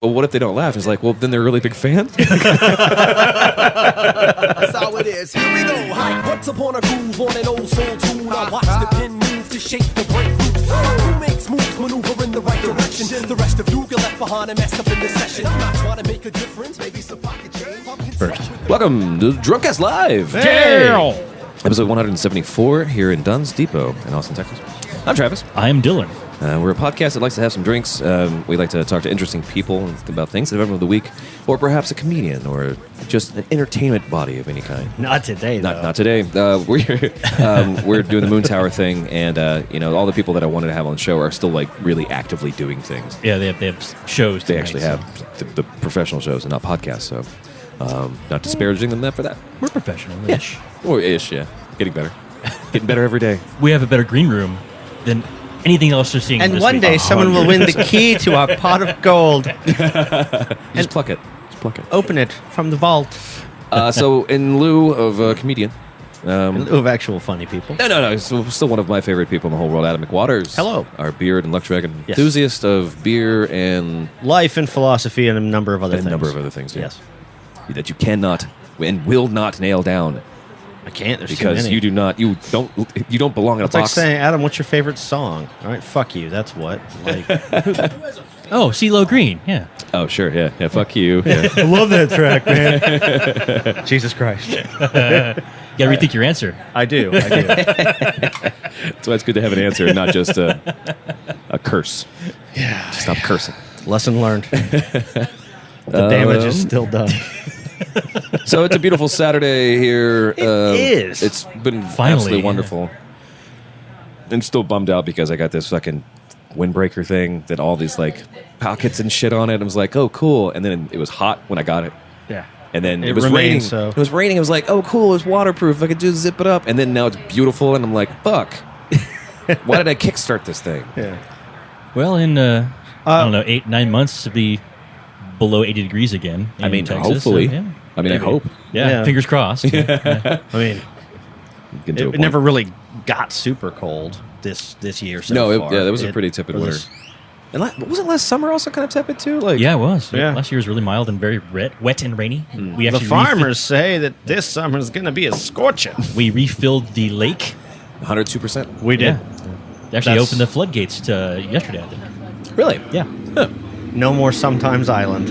Well, what if they don't laugh? It's like, well, then they're a really big fan. That's how it is. Here we go. Hi. Once upon a groove on an old soul tune. I watch the pin move to shake the break roots. Who makes moves, maneuver in the right direction. The rest of you get left behind and messed up in this session. I'm not trying to make a difference. Maybe some pocket change. First, welcome to Drunkcast Live. Hey! Episode 174 here in Dunn's Depot in Austin, Texas. I'm Travis. I'm Dylan. We're a podcast that likes to have some drinks. We like to talk to interesting people about things that have happened of the week, or perhaps a comedian, or just an entertainment body of any kind. Not today, though. Not today. We're doing the Moon Tower thing, and all the people that I wanted to have on the show are still like really actively doing things. Yeah, they have shows. They actually have the professional shows and not podcasts. So, not disparaging them for that. We're professional-ish. Or ish, yeah. Getting better. Getting better every day. We have a better green room than anything else you're seeing. And this one week. day someone will win the key to our pot of gold. Just pluck it. Just pluck it. Open it from the vault. So, in lieu of a comedian. In lieu of actual funny people. No. Still one of my favorite people in the whole world, Adam McWaters. Hello. Our beard and Luxreg Yes. enthusiast of beer and Life and philosophy and a number of other a things. number of other things. Yeah. Yes. That you cannot and will not nail down I can't. There's because too many. you don't belong in a It's like box. saying, Adam, what's your favorite song? All right, fuck you. That's what. Like, Oh, CeeLo Green. Yeah. Oh, sure. Yeah. Fuck you. Yeah. I love that track, man. Jesus Christ. You got to rethink your answer. I do. That's why it's good to have an answer and not just a curse. Yeah. Stop cursing. Lesson learned. The damage is still done. So it's a beautiful Saturday here. It is. It's been Finally, absolutely yeah. wonderful. I'm still bummed out because I got this fucking windbreaker thing that all these like pockets and shit on it. I was like, oh, cool. And then it was hot when I got it. Yeah. And then it It was remained raining. so. It was raining. I was like, oh, cool. It's waterproof. I could just zip it up. And then now it's beautiful. And I'm like, fuck. Why did I kickstart this thing? Yeah. Well, in, I don't know, 8-9 months to be below 80 degrees again. I in mean, Texas, hopefully. so, yeah. I mean, I hope. Yeah, Yeah. fingers crossed. I mean, Get to a it point. never really got super cold this year so No, far. that was a pretty tepid winter. And wasn't last summer also kind of tepid too? Like, Yeah, it was. Yeah. Last year was really mild and very wet and rainy. We The actually farmers say that this summer is going to be a scorching. we refilled the lake. 102%. We Yeah. They actually That's- opened the floodgates to yesterday, I think. Really? Yeah. No more Sometimes Island.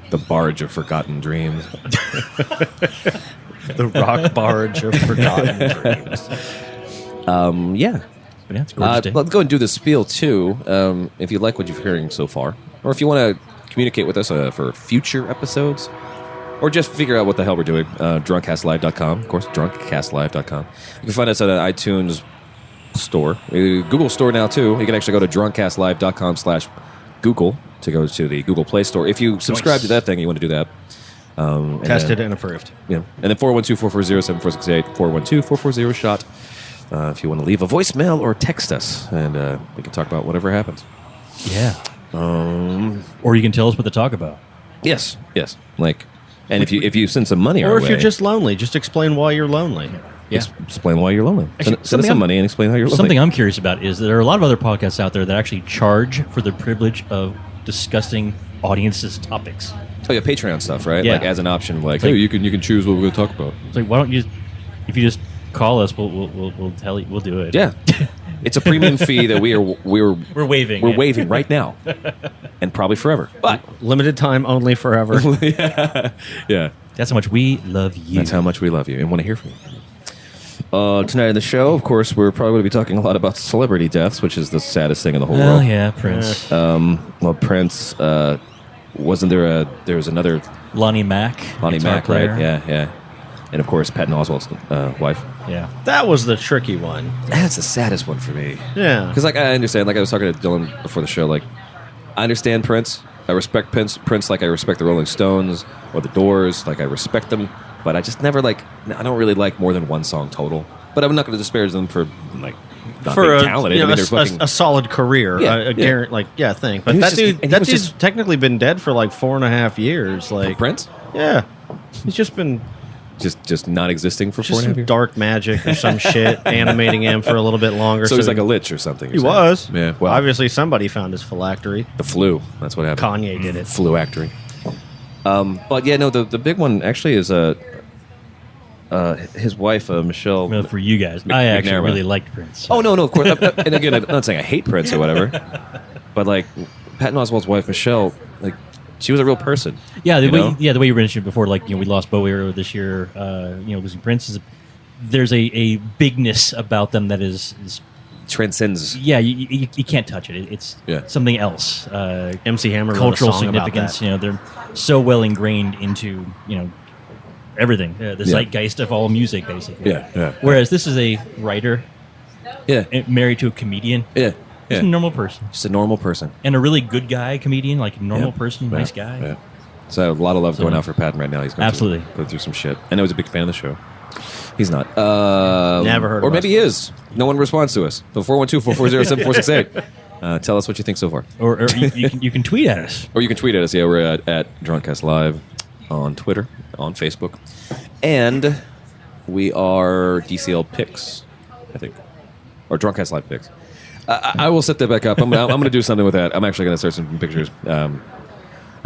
The barge of forgotten dreams. The rock barge of forgotten dreams. Yeah. But yeah, it's a gorgeous day. Let's go and do the spiel too. If you like what you're hearing so far, or if you want to communicate with us for future episodes, or just figure out what the hell we're doing, drunkcastlive.com. Of course, drunkcastlive.com. You can find us at an iTunes store, Google store now too. You can actually go to drunkcastlive.com/Google to go to the Google Play Store. If you subscribe to that thing, you want to do that. And Tested then- and approved. Yeah. And then 412-440-7468, 412-440-SHOT. If you want to leave a voicemail or text us, and we can talk about whatever happens. Yeah. Or you can tell us what to talk about. Yes. Like, and if you send some money our Or if way, you're just lonely, just explain why you're lonely. Yeah. explain why you're lonely. Actually, Send us something some I'm- money and explain how you're lonely. Something I'm curious about is there are a lot of other podcasts out there that actually charge for the privilege of discussing audiences' topics. Oh yeah, Patreon stuff, right? Yeah. Like as an option, like, Like- hey, you can choose what we're going to talk about. It's like, why don't you, if you just call us, we'll tell you, we'll do it. Yeah. It's a premium fee that we're We're waiving. we're it. waiving right now, and probably forever. But Limited time only forever. yeah. That's how much we love you. That's how much we love you and want to hear from you. Tonight on the show, of course, we're probably going to be talking a lot about celebrity deaths, which is the saddest thing in the whole Well, world. yeah, Prince. Well, Prince, wasn't there there was another Lonnie Mack. Lonnie guitar Mack, player. right? Yeah. And of course, Patton Oswalt's wife. Yeah. That was the tricky one. That's the saddest one for me. Yeah. Because, like, I understand, like I was talking to Dylan before the show, like, I understand Prince. I respect Prince like I respect the Rolling Stones or the Doors. Like, I respect them. But I just never, like, I don't really like more than one song total. But I'm not going to disparage them for, like, not For being a, talented. you know, I mean, they're fucking... a solid career, Yeah, a yeah. thing. But And he was that just- dude, and he that was dude's just- technically been dead for like 4.5 years. Like Prince? yeah, he's just been just not existing for Just 4.5 some years. dark magic or some shit, animating him for a little bit longer. So he's like a lich or something. He you're saying. was. Yeah. Well, Obviously, somebody found his phylactery. the flu. That's what happened. Kanye did it. Flu actory. But yeah, no, the big one actually is his wife, Michelle. Well, for you guys, I actually McNamara. really liked Prince. Oh no, of course. And again, I'm not saying I hate Prince or whatever, but like Patton Oswalt's wife, Michelle, like she was a real person. Yeah, the you way know? the way you mentioned before, like we lost Bowie earlier this year. Losing Prince there's a bigness about them that is Transcends. you can't touch it. It's Yeah. something else. MC Hammer wrote a Cultural song about significance. that. They're so well ingrained into everything. The zeitgeist of all music, basically. Yeah. Whereas this is a writer Yeah. married to a comedian. Yeah. Just a normal person. Just a normal person. And a really good guy comedian, like a normal Yeah. person, Yeah. nice guy. Yeah. So a lot of love So- going out for Patton right now. He's going Absolutely. going through some shit. And I was a big fan of the show. He's not. Never heard Or of maybe us. he is. No one responds to us. So 412-440-7468. Tell us what you think so far. Or you can tweet at us. Or you can tweet at us. Yeah, we're at Drunkcast Live on Twitter, on Facebook. And we are DCL Picks, I think. Or Drunkcast Live Picks. I will set that back up. I'm going to do something with that. I'm actually going to start some pictures of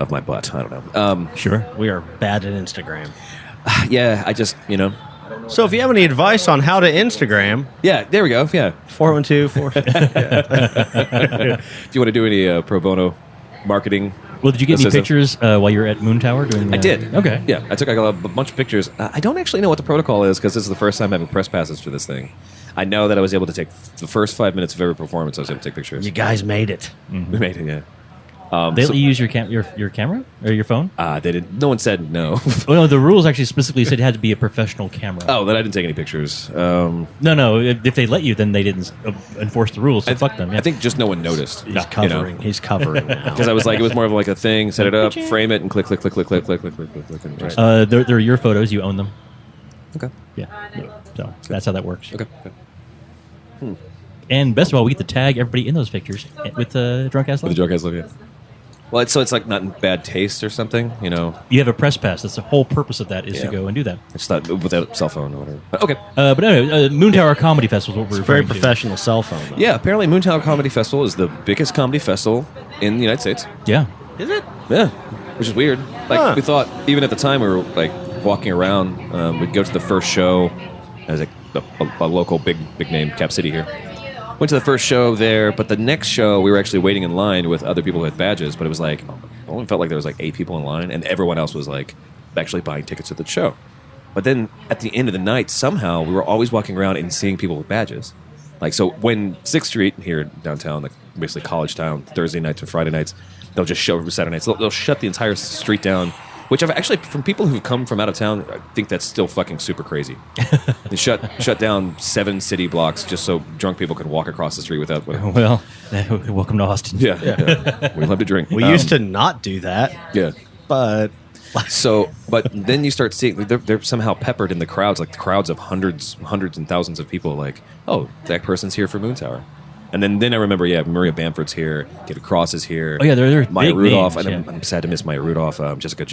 my butt. I don't know. Sure. We are bad at Instagram. Yeah, I just, So if you have any advice on how to Instagram, Yeah, there we go. Yeah. 412-4... If you want to do any pro bono marketing. Well, did you get any assistance. pictures while you were at Moon Tower doing? I did. Okay. Yeah, I took a bunch of pictures. I don't actually know what the protocol is because this is the first time having press passes for this thing. I know that I was able to take the first 5 minutes of every performance. I was able to take pictures. You guys made it. We made it. Yeah. They let you use your camera or your phone? They didn't. No one said no. Oh no, the rules actually specifically said it had to be a professional camera. Oh, then I didn't take any pictures. No. If they let you, then they didn't enforce the rules. So fuck them. Yeah. I think just no one noticed. He's covering. He's covering now. Because I was like, it was more of like a thing. Set it up, frame it, and click. And just, they're your photos. You own them. okay. Yeah. So that's how that works. Okay. And best of all, we get to tag everybody in those pictures with Drunk Ass With the Live. joke has look at. Well, it's like not in bad taste or something. You have a press pass. That's the whole purpose of that is to Yeah. go and do that. I just thought without a cell phone or whatever. But okay. But anyway, Moon Tower Comedy Festival is what we're Very referring to. professional cell phone, though. Yeah, apparently Moon Tower Comedy Festival is the biggest comedy festival in the United States. Yeah. Is it? Yeah, which is weird. Like Huh. we thought, even at the time, we were like walking around. We'd go to the first show as a local big name Cap City here. Went to the first show there, but the next show we were actually waiting in line with other people who had badges. But it was like, it only felt like there was like 8 people in line, and everyone else was like actually buying tickets to the show. But then at the end of the night, somehow we were always walking around and seeing people with badges. Like so, when 6th Street here downtown, like basically college town, Thursday nights and Friday nights, they'll just show Saturday nights. They'll shut the entire street down. Which I've actually, from people who've come from out of town, I think that's still fucking super crazy. They shut down 7 city blocks just so drunk people can walk across the street without. Well, welcome to Austin. Yeah. We love to drink. We used to not do that, Yeah. but So, but then you start seeing they're somehow peppered in the crowds, like the crowds of hundreds and thousands of people. Like, oh, that person's here for Moon Tower. And then I remember, Maria Bamford's here, David Cross is here. Oh, yeah, they're Maya big Rudolph. names, and yeah. I'm sad to miss Maya Rudolph. Jessica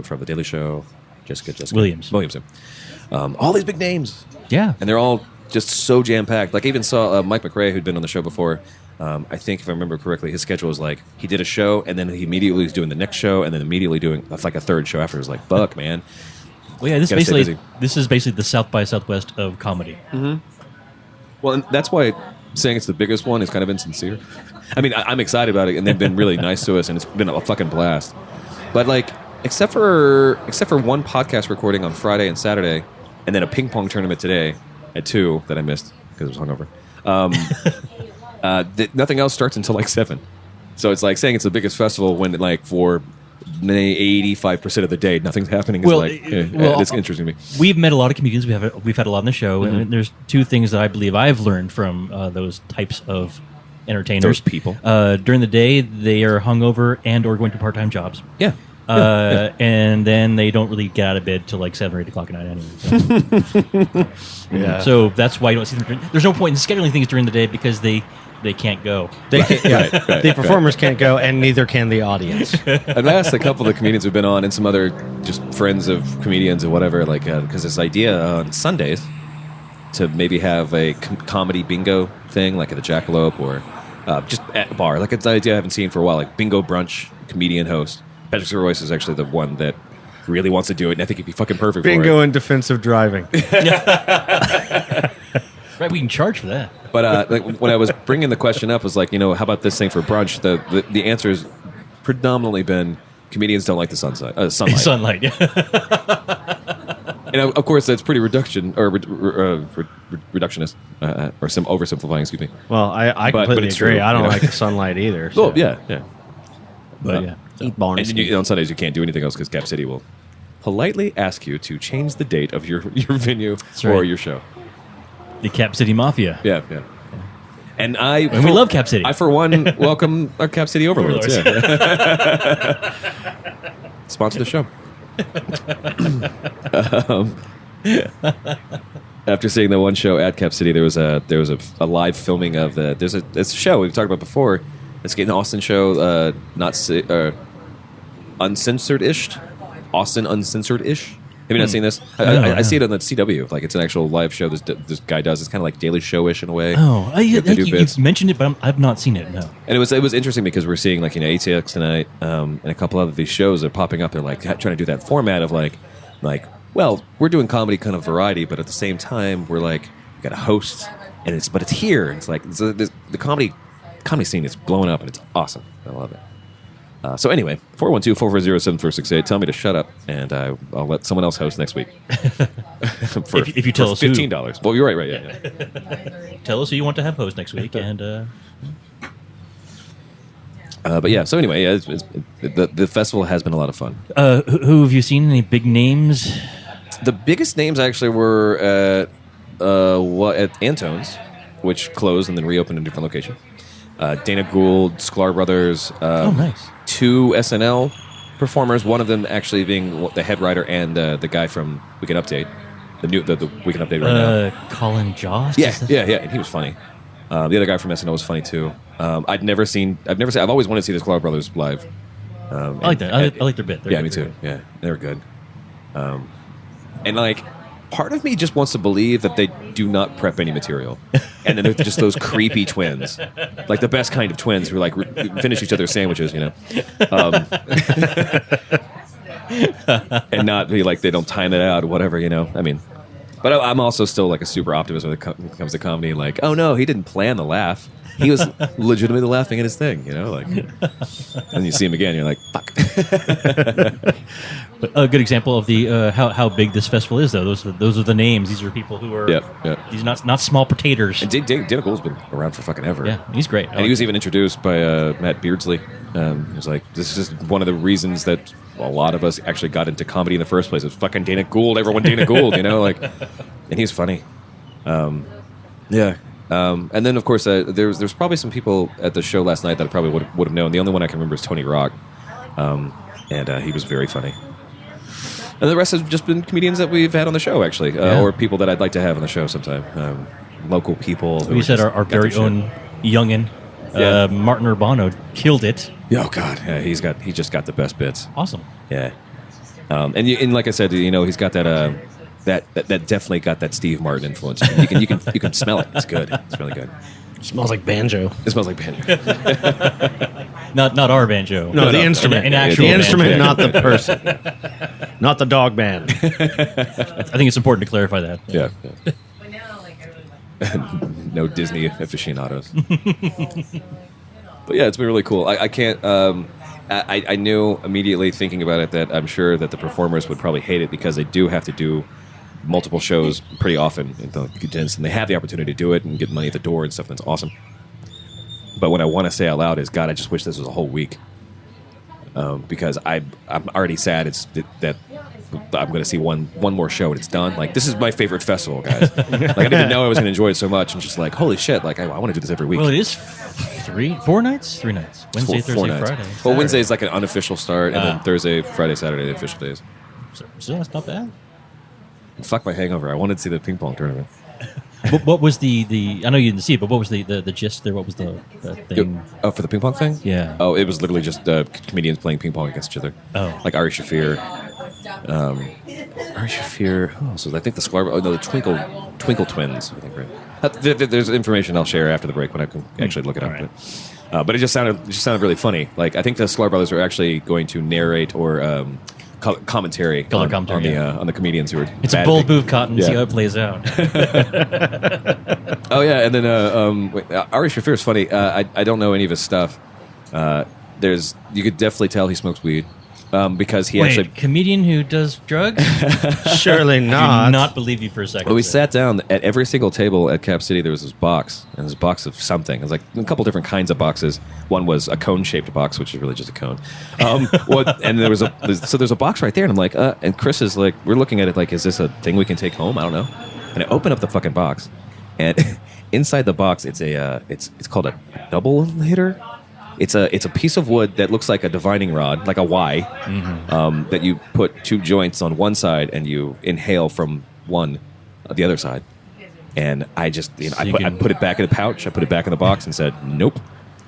from The Daily Show. Jessica Williams. Yeah. All these big names, Yeah. and they're all just so jam packed. Like I even saw Mike McRae, who'd been on the show before. I think if I remember correctly, his schedule was like he did a show, and then he immediately was doing the next show, and then immediately doing like a third show after. It was like, fuck, man. Well, yeah, this Gotta stay is basically the South by Southwest of comedy. Well, and that's why saying it's the biggest one is kind of insincere. I mean, I'm excited about it, and they've been really nice to us, and it's been a fucking blast. But like, except for one podcast recording on Friday and Saturday, and then a ping pong tournament today at 2 that I missed because I was hungover. Nothing else starts until like 7. So it's like saying it's the biggest festival when like for 85% of the day nothing's happening. Is it's interesting to me. We've met a lot of comedians. We've had a lot on the show, Mm-hmm. and there's 2 things that I believe I've learned from those types of entertainers. Those people. During the day, they are hungover and or going to part-time jobs. Yeah. And then they don't really get out of bed till like 7 or 8 o'clock at night anyway. So, yeah. so that's why you don't see them. There's no point in scheduling things during the day because they they can't go. They can't, yeah, right, the performers can't go, and neither can the audience. I've asked a couple of the comedians who've been on and some other just friends of comedians or whatever, like, because this idea on Sundays to maybe have a comedy bingo thing, like at the Jackalope or just at a bar. Like, it's an idea I haven't seen for a while, like bingo brunch, comedian host. Patrick Royce is actually the one that really wants to do it, and I think he'd be fucking perfect for it. Bingo and defensive driving. Right, we can charge for that. But like, when I was bringing the question up, I was like, how about this thing for brunch? The answer has predominantly been comedians don't like the sunlight. Sunlight, yeah. And of course, that's pretty reductionist, or some oversimplifying. Excuse me. Well, I But completely it's agree. true, I don't you know? like the sunlight either. So. Well, yeah. But yeah. Eat barn. And then on Sundays, you can't do anything else because Cap City will politely ask you to change the date of your venue or right. your show. The Cap City Mafia. Yeah. And we love Cap City. I, for one, welcome our Cap City overlords. Yeah. Sponsor the show. After seeing the one show at Cap City, there was a live filming of it's a show we've talked about before. It's an Austin show, uncensored-ish. Austin Uncensored-ish. Have you not seen this? I see it on the CW. Like, it's an actual live show this guy does. It's kind of like Daily Show-ish in a way. Oh, They do bits. you've mentioned it, but I've not seen it, no. And it was interesting because we're seeing, like, ATX tonight, and a couple of these shows are popping up. They're like trying to do that format of like, well, we're doing comedy kind of variety, but at the same time, we're like, we got a host, and it's here. It's like the comedy scene is blowing up, and it's awesome. I love it. So anyway, 412-440-7468. Tell me to shut up, and I'll let someone else host next week. If you tell us who. $15. Well, you're right. Yeah. Tell us who you want to have host next week, and But yeah. So anyway, yeah, the festival has been a lot of fun. who have you seen? Any big names? The biggest names actually were at Antone's, which closed and then reopened in a different location. Dana Gould, Sklar Brothers. Oh, nice. 2 SNL performers. One of them actually being the head writer and the guy from Weekend Update, the Weekend Update right now. Colin Jost. Yeah, and he was funny. The other guy from SNL was funny too. I've always wanted to see the Sklar Brothers live. I like that. I like their bit. Me too. Yeah, they were good. And like, part of me just wants to believe that they do not prep any material, and then they're just those creepy twins, like the best kind of twins who like finish each other's sandwiches, and not be like they don't time it out or whatever, I mean. But I'm also still like a super optimist when it comes to comedy. Like, oh no, he didn't plan the laugh. He was legitimately laughing at his thing, like. And you see him again, you're like, fuck. But a good example of the how big this festival is, though. Those are the names. These are people who are. Yep. These are not small potatoes. And Dana Gould's been around for fucking ever. Yeah, he's great. And he was even introduced by Matt Beardsley. He was like, this is one of the reasons that a lot of us actually got into comedy in the first place. It's fucking Dana Gould. Everyone Dana Gould, and he's funny. Yeah. And then, of course, there's probably some people at the show last night that I probably would have known. The only one I can remember is Tony Rock. And he was very funny. And the rest have just been comedians that we've had on the show, actually, or people that I'd like to have on the show sometime. Local people. We said our very own youngin, Martin Urbano, killed it. Oh God, yeah, he just got the best bits. Awesome. Yeah, and like I said, he's got that definitely got that Steve Martin influence. You can smell it. It's good. It's really good. It smells like banjo. It smells like banjo. Not our banjo. No, the instrument. An actual the instrument, banjo. not the person. Not the dog band. I think it's important to clarify that. Yeah. No Disney aficionados. But yeah, it's been really cool. I can't. I knew immediately thinking about it that I'm sure that the performers would probably hate it because they do have to do multiple shows pretty often, and they have the opportunity to do it and get money at the door and stuff. That's awesome. But what I want to say out loud is, God, I just wish this was a whole week, because I'm already sad. That I'm going to see one more show and it's done. Like, this is my favorite festival, guys. Like, I didn't know I was going to enjoy it so much. I'm just like, holy shit! Like, I want to do this every week. Well, it is 3 nights. Wednesday, Four Thursday, nights. Friday. Well, Saturday. Wednesday is like an unofficial start, and then Thursday, Friday, Saturday, the official days. So that's not bad. Fuck my hangover. I wanted to see the ping pong tournament. What was the? I know you didn't see it, but what was the gist there? What was the thing? Oh, for the ping pong thing? Yeah. Oh, it was literally just comedians playing ping pong against each other. Oh. Like Ari Shafir. Ari Shafir. Who else was I think the Sklar. Oh, no, the Twinkle Twins. I think, right? There's information I'll share after the break when I can actually look it up. All right. But it just sounded really funny. Like I think the Sklar brothers are actually going to narrate or commentary Color on commentary, on the comedians who are. It's a bad bold at move, Cotton. Yeah. See how it plays out. Oh yeah, and then Ari Shafir is funny. I don't know any of his stuff. You could definitely tell he smokes weed because he Wait, actually. comedian who does drugs? Surely I do not. not believe you for a second. Well, we sat down at every single table at Cap City. There was this box, and this box of something. It was like a couple different kinds of boxes. One was a cone-shaped box, which is really just a cone. And there's a box right there, and I'm like, and Chris is like, we're looking at it like, is this a thing we can take home? I don't know. And I open up the fucking box, and inside the box, it's called a double hitter. It's a piece of wood that looks like a divining rod, like a Y, that you put two joints on one side and you inhale from the other side. And I just, I put it back in the pouch. I put it back in the box and said, nope.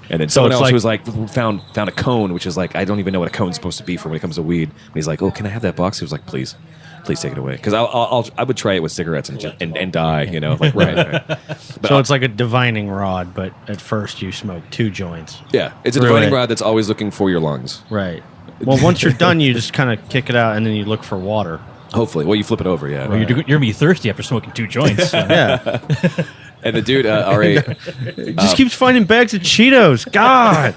And then someone it's else like- who was like, found a cone, which is like, I don't even know what a cone's supposed to be for when it comes to weed. And he's like, oh, can I have that box? He was like, please take it away. Because I would try it with cigarettes and die, like, right. But So it's like a divining rod, but at first you smoke 2 joints. yeah, it's a Through divining it. rod that's always looking for your lungs. Right. Well, once you're done, you just kind of kick it out, and then you look for water. Hopefully. Well, you flip it over, yeah. Well, you're going to be thirsty after smoking 2 joints. So. Yeah. And the dude, Ari, Just keeps finding bags of Cheetos. God.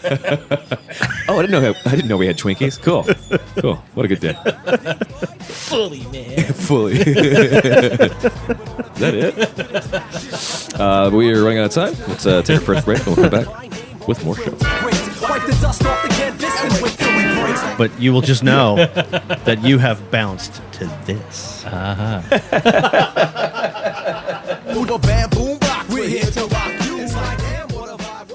oh, I didn't know we had Twinkies. Cool. What a good day. Fully, man. Fully. Is that it? We are running out of time. Let's take our first break and we'll come back with more show. Wipe the dust off the canvas and wait till we break. But you will just know that you have bounced to this. Boom, the bam, boom, rock. We're here to rock you. It's like, damn, what a vibe.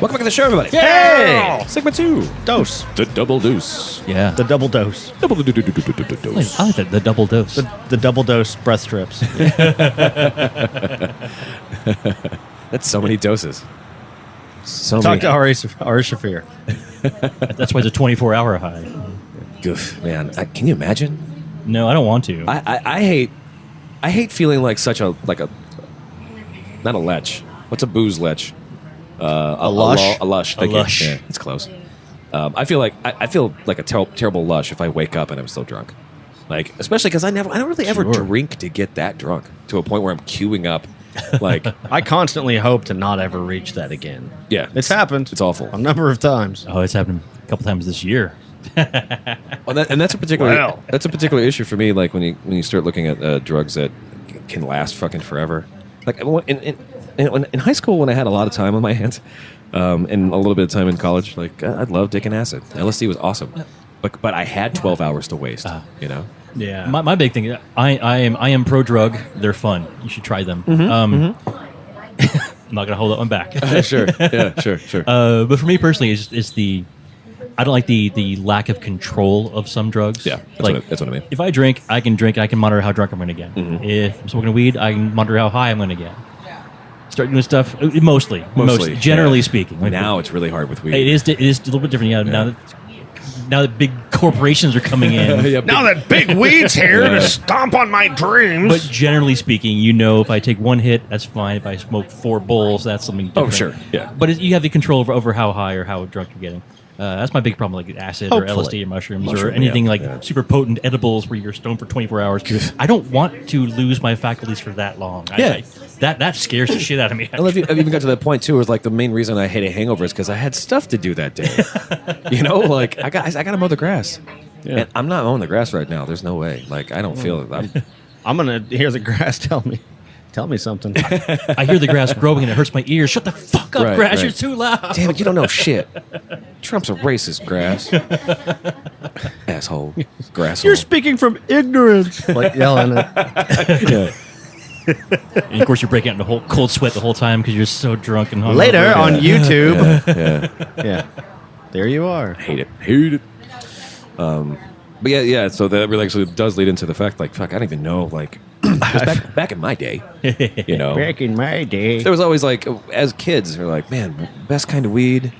Welcome back to the show, everybody. Hey! Segment 2. Dose. The double deuce. Yeah. The double dose. Double I deuce. like that, the double dose. The double dose breath strips. That's so many doses. So Talk many. to Ari Shafir. That's why it's a 24-hour high. Goof, man. Can you imagine? No, I don't want to. I hate feeling like such a not a lech. What's a booze lech? A lush? A lush. A lush. Yeah, it's close. I feel like a terrible lush if I wake up and I'm still drunk. Like, especially because I don't really ever Sure. drink to get that drunk to a point where I'm queuing up. Like, I constantly hope to not ever reach that again. yeah, It's happened. It's awful. A number of times. Oh, it's happened a couple times this year. Well, that's a particular Wow. that's a particular issue for me. Like when you start looking at drugs that can last fucking forever. Like in high school, when I had a lot of time on my hands, and a little bit of time in college, like I loved taking acid. LSD was awesome, but I had 12 hours to waste. Yeah. My big thing, I am pro drug. They're fun. You should try them. I'm not gonna hold that one back. Sure, yeah, sure. But for me personally, it's the I don't like the lack of control of some drugs. Yeah, that's what I mean. If I drink, I can monitor how drunk I'm going to get. If I'm smoking weed, I can monitor how high I'm going to get. Start doing stuff mostly, generally yeah. speaking. Like, Now it's really hard with weed. it is a little bit different. Yeah, now that big corporations are coming in. Yeah, Now that big weed's here to stomp on my dreams. But generally speaking, if I take one hit, that's fine. If I smoke 4 bowls, that's something different. Oh, sure, yeah. But you have the control over how high or how drunk you're getting. That's my big problem, like acid or Hopefully. LSD or mushrooms or Mushroom, anything yeah, like yeah. super potent edibles where you're stoned for 24 hours. I don't want to lose my faculties for that long. Yeah. That scares the shit out of me. I've even got to that point too, where it's like the main reason I hate a hangover is because I had stuff to do that day. Like I got to mow the grass, and I'm not mowing the grass right now. There's no way. Like I don't feel it. I'm going to hear the grass tell me something. I hear the grass growing and it hurts my ears. Shut the fuck up, Right, grass! right. You're too loud. Damn it, you don't know shit. Trump's a racist, grass. Asshole, grass. You're speaking from ignorance. Like yelling at Yeah. And of course, you're breaking out in a whole cold sweat the whole time because you're so drunk and hungover. Later on YouTube. Yeah. Yeah. There you are. Hate it. But yeah. So that really actually does lead into the fact, like, fuck, I don't even know, like, 'Cause back in my day, you know, Back in my day. there was always like, as kids, we're like, man, best kind of weed.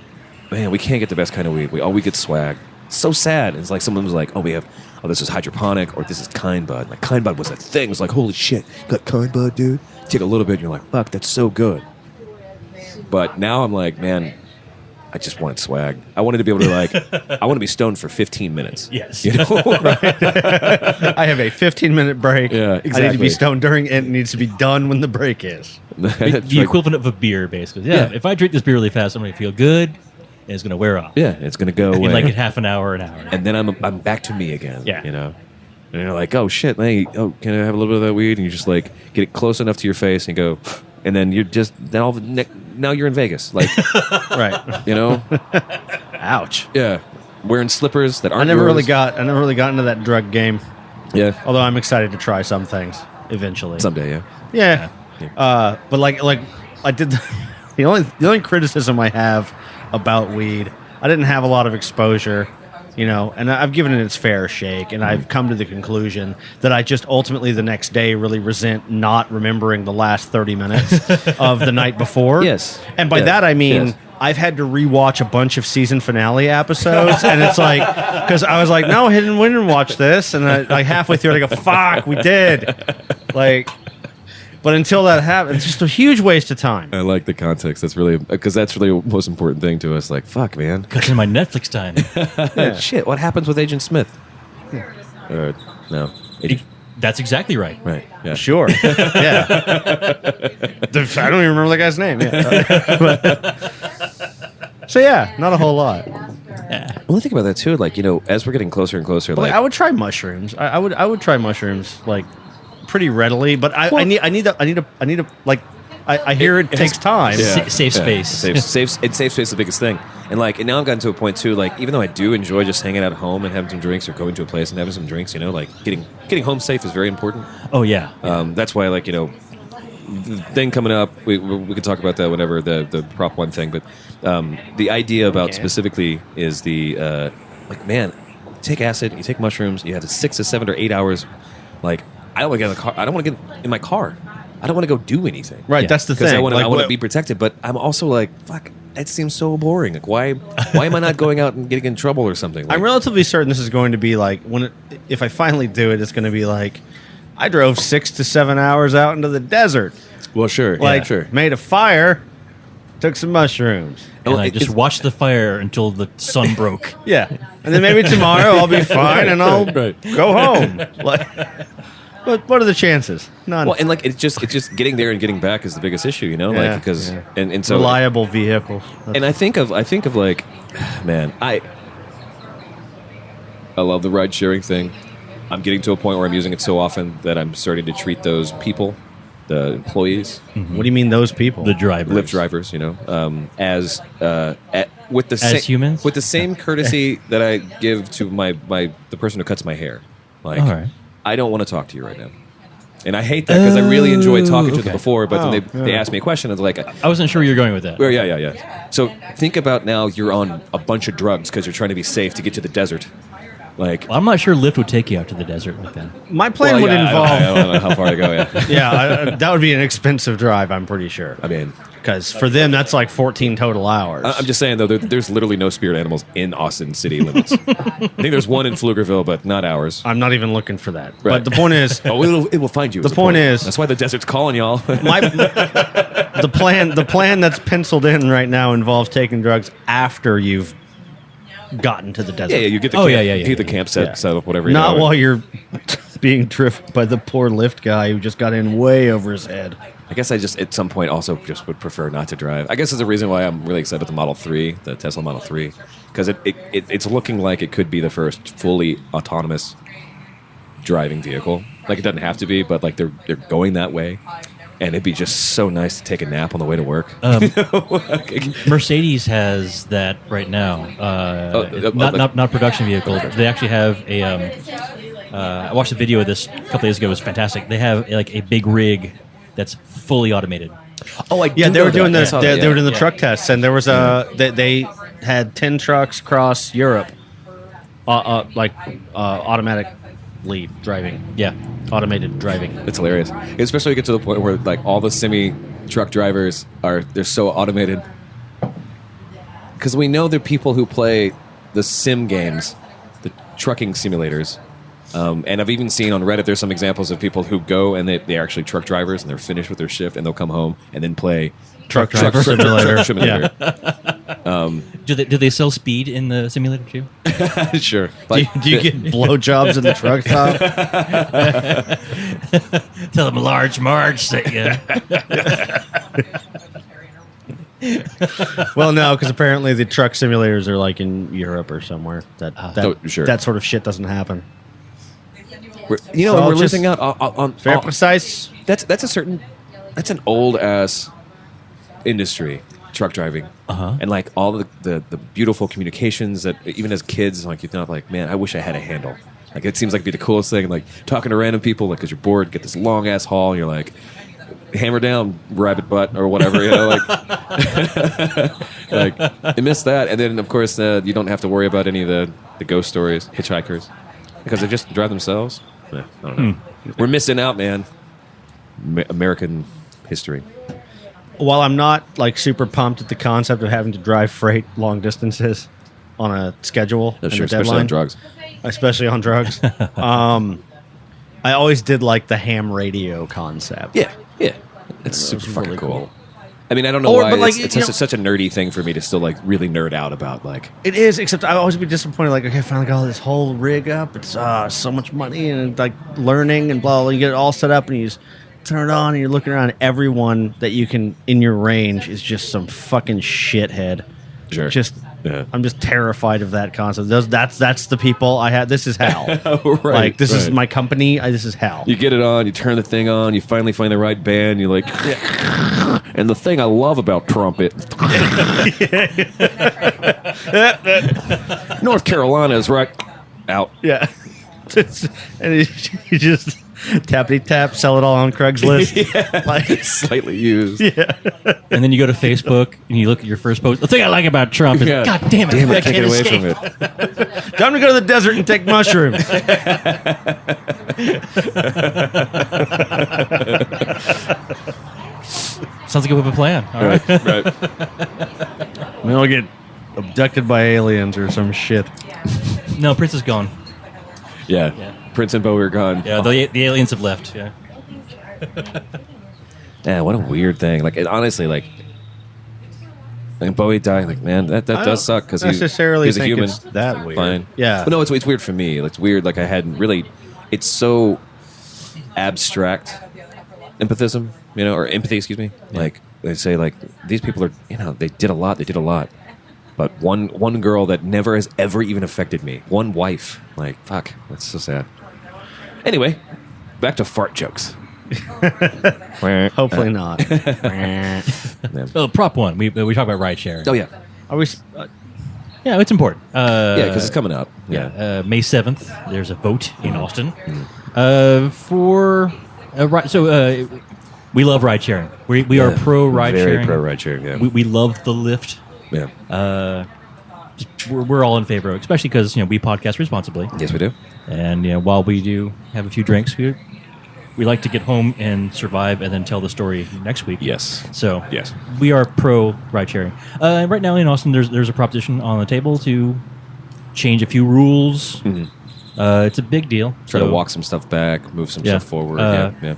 Man, we can't get the best kind of weed. We get swag. It's so sad. It's like someone was like, this is hydroponic or this is Kind Bud. Like Kind Bud was a thing. It's like, holy shit, you got Kind Bud, dude. Take a little bit and you're like, fuck, that's so good. But now I'm like, man, I just wanted swag. I wanted to be able to I want to be stoned for 15 minutes. Yes. You know? I have a 15-minute break. Yeah, I need to exactly. be stoned during it. It needs to be done when the break is. The equivalent of a beer, basically. Yeah. If I drink this beer really fast, I'm going to feel good, and it's going to wear off. Yeah, it's gonna go away. In like a half an hour, an hour. And then I'm back to me again. Yeah. You know? And you're like, oh shit, can I have a little bit of that weed? And you just like get it close enough to your face and go, and then you're just now you're in Vegas, like, Right. you know, Ouch. yeah, wearing slippers that aren't. I never really yours. got into that drug game. Yeah, Although I'm excited to try some things eventually. someday. Yeah, Yeah. But like I did the only criticism I have about weed, I didn't have a lot of exposure, you know, and I've given it its fair shake, and I've come to the conclusion that I just ultimately the next day really resent not remembering the last 30 minutes of the night before. Yes. And by Yeah. that I mean Yes. I've had to rewatch a bunch of season finale episodes, and it's like, because I was like, no, we didn't watch this, and like halfway through it, I go, fuck, we did. Like, but until that happens, it's just a huge waste of time. I like the context. That's really because that's really the most important thing to us. Like, fuck, man. Cuts in my Netflix time. Shit, what happens with Agent Smith? No, That's exactly right. right? Yeah, Sure. Yeah. I don't even remember that guy's name. Yeah. So yeah, not a whole lot. Well, think about that too. Like, you know, as we're getting closer and closer, But like, I would try mushrooms. I would try mushrooms like pretty readily. But I need to like. I hear it takes time. Yeah. Safe space. Safe space is the biggest thing. And now I've gotten to a point too. Like, even though I do enjoy just hanging out at home and having some drinks, or going to a place and having some drinks, you know, like getting home safe is very important. Oh, yeah. That's why, like, you know, the thing coming up, we can talk about that whenever, the Prop 1 thing. But the idea about specifically is the like, man, take acid, you take mushrooms, you have 6 to 7 or 8 hours. Like, I don't want to get in the car. I don't want to get in my car. I don't want to go do anything. Right. Yeah. That's the Because thing. I want Like, to be protected, but I'm also like, fuck, that seems so boring. Like, why am I not going out and getting in trouble or something? Like, I'm relatively certain this is going to be like if I finally do it, it's going to be like I drove 6 to 7 hours out into the desert, well, sure, like sure. made a fire, took some mushrooms. And I it- just it's- watched the fire until the sun broke. Yeah, and then maybe tomorrow I'll be fine and I'll Right. go home. Like, but what are the chances? None. Well, and like it's just getting there and getting back is the biggest issue, you know, Yeah, like because yeah. and so Reliable vehicles. and I think of like, man, I love the ride sharing thing. I'm getting to a point where I'm using it so often that I'm starting to treat those people, the employees, What do you mean those people? The drivers. Lyft drivers, you know, as with the As humans? with the same courtesy that I give to the person who cuts my hair. Like, All right. I don't want to talk to you right now. And I hate that because I really enjoyed talking to them okay. before, but then Oh, they yeah. asked me a question. I was like, I wasn't sure where you were going with that. well, yeah. So think about now you're on a bunch of drugs because you're trying to be safe to get to the desert. Like, Well, I'm not sure Lyft would take you out to the desert like that. My plan well, would yeah, involve. I don't know how far to go. Yeah, Yeah, that would be an expensive drive. I'm pretty sure. I mean, Because for them, that's like 14 total hours. I'm just saying though, there's literally no spirit animals in Austin city limits. I think there's one in Pflugerville, but not ours. I'm not even looking for that. Right. But the point is, Oh, it will find you. The is point is- that's why the desert's calling y'all. the plan that's penciled in right now involves taking drugs after you've gotten to the desert. Yeah, you get the Oh, camp, yeah, yeah, you get the yeah. camp set up, whatever. Not you know. while you're being driven by the poor Lyft guy who just got in way over his head. I guess I just at some point also just would prefer not to drive. I guess there's a reason why I'm really excited about the Model 3, the Tesla Model 3, because it's looking like it could be the first fully autonomous driving vehicle. Like, it doesn't have to be, but like they're going that way, and it'd be just so nice to take a nap on the way to work. Mercedes has that right now. Not production vehicle. They actually have a. I watched a video of this a couple days ago. It was fantastic. They have like a big rig that's fully automated. Oh, Yeah, they were doing the this. They were doing the truck tests, and there was they had 10 trucks across Europe, automatic automatically driving. Yeah. Automated driving. It's hilarious, especially when you get to the point where like all the semi truck drivers they're so automated. Because we know there are people who play the sim games, the trucking simulators. And I've even seen on Reddit, there's some examples of people who go and they're actually truck drivers and they're finished with their shift and they'll come home and then play Truck driver simulator. simulator. Do they sell speed in the simulator too? Sure. Do you get blowjobs in the truck stop? Tell them Large Marge that Well, no, because apparently the truck simulators are like in Europe or somewhere. Sure. That sort of shit doesn't happen. We're So we're just losing out on Very precise. That's an old ass industry, truck driving, and like all the beautiful communications that even as kids, like you're not like, man, I wish I had a handle. Like it seems like it'd be the coolest thing. Like talking to random people, like because you're bored, get this long ass haul, and you're like, hammer down, rabbit butt, or whatever. You know, like like I miss that. And then of course you don't have to worry about any of the ghost stories, hitchhikers, because they just drive themselves. I don't know. We're missing out, man. American history. While I'm not like super pumped at the concept of having to drive freight long distances on a schedule and Sure, a especially deadline, on drugs. especially on drugs, I always did like the ham radio concept. Yeah, it's super was fucking really cool. cool. I mean, I don't know Or- why but, like, it's you such a nerdy thing for me to still like really nerd out about. Like, It is, except I always be disappointed. Like, okay, I finally got this whole rig up. It's so much money and like learning and blah, blah. You get it all set up and you just turn it on and you're looking around. Everyone that you can in your range is just some fucking shithead. Sure. Just, Yeah. I'm just terrified of that concept. That's the people I have. This is hell. Right, Like this is right. my company. This is hell. you get it on, you turn the thing on, you finally find the right band. You're like, and the thing I love about trumpet, North Carolina is right out. Yeah. And you just tappity tap, sell it all on Craigslist. Like, Slightly used. And then you go to Facebook and you look at your first post. The thing I like about Trump is, Yeah. God damn it, Damn it, I can't get away escape. from it. time to go to the desert and take mushrooms. Sounds like we have a plan. All right. Right. Maybe I'll get abducted by aliens or some shit. No, Prince is gone. Yeah. Yeah. Prince and Bowie are gone. Yeah, the aliens have left. Yeah. Yeah, what a weird thing. Like, honestly, like Bowie died. Like, man, that I don't does suck because necessarily he's a think human. it's that weird. Fine. Yeah. But no, it's weird for me. It's weird. Like I hadn't really. It's so abstract empathism, you know, or empathy. Excuse me. Like they say, like these people are, you know, they did a lot. They did a lot. But one girl that never has ever even affected me. One wife. Like fuck. That's so sad. Anyway, back to fart jokes. Hopefully not. Oh, prop one. We talk about ride sharing. Oh yeah. Are we? Yeah, it's important. Yeah, because it's coming up. Yeah, May 7th, there's a vote in Austin for ride. So we love ride sharing. We are pro ride Very sharing. pro ride sharing. Yeah. We love the Lyft. Yeah. We're all in favor of it, especially because we podcast responsibly. Yes, we do. And while we do have a few drinks, we like to get home and survive and then tell the story next week. Yes. So Yes. we are pro ride sharing. Right now in Austin, there's a proposition on the table to change a few rules. It's a big deal. Try So to walk some stuff back, move some Yeah. stuff forward. Yeah.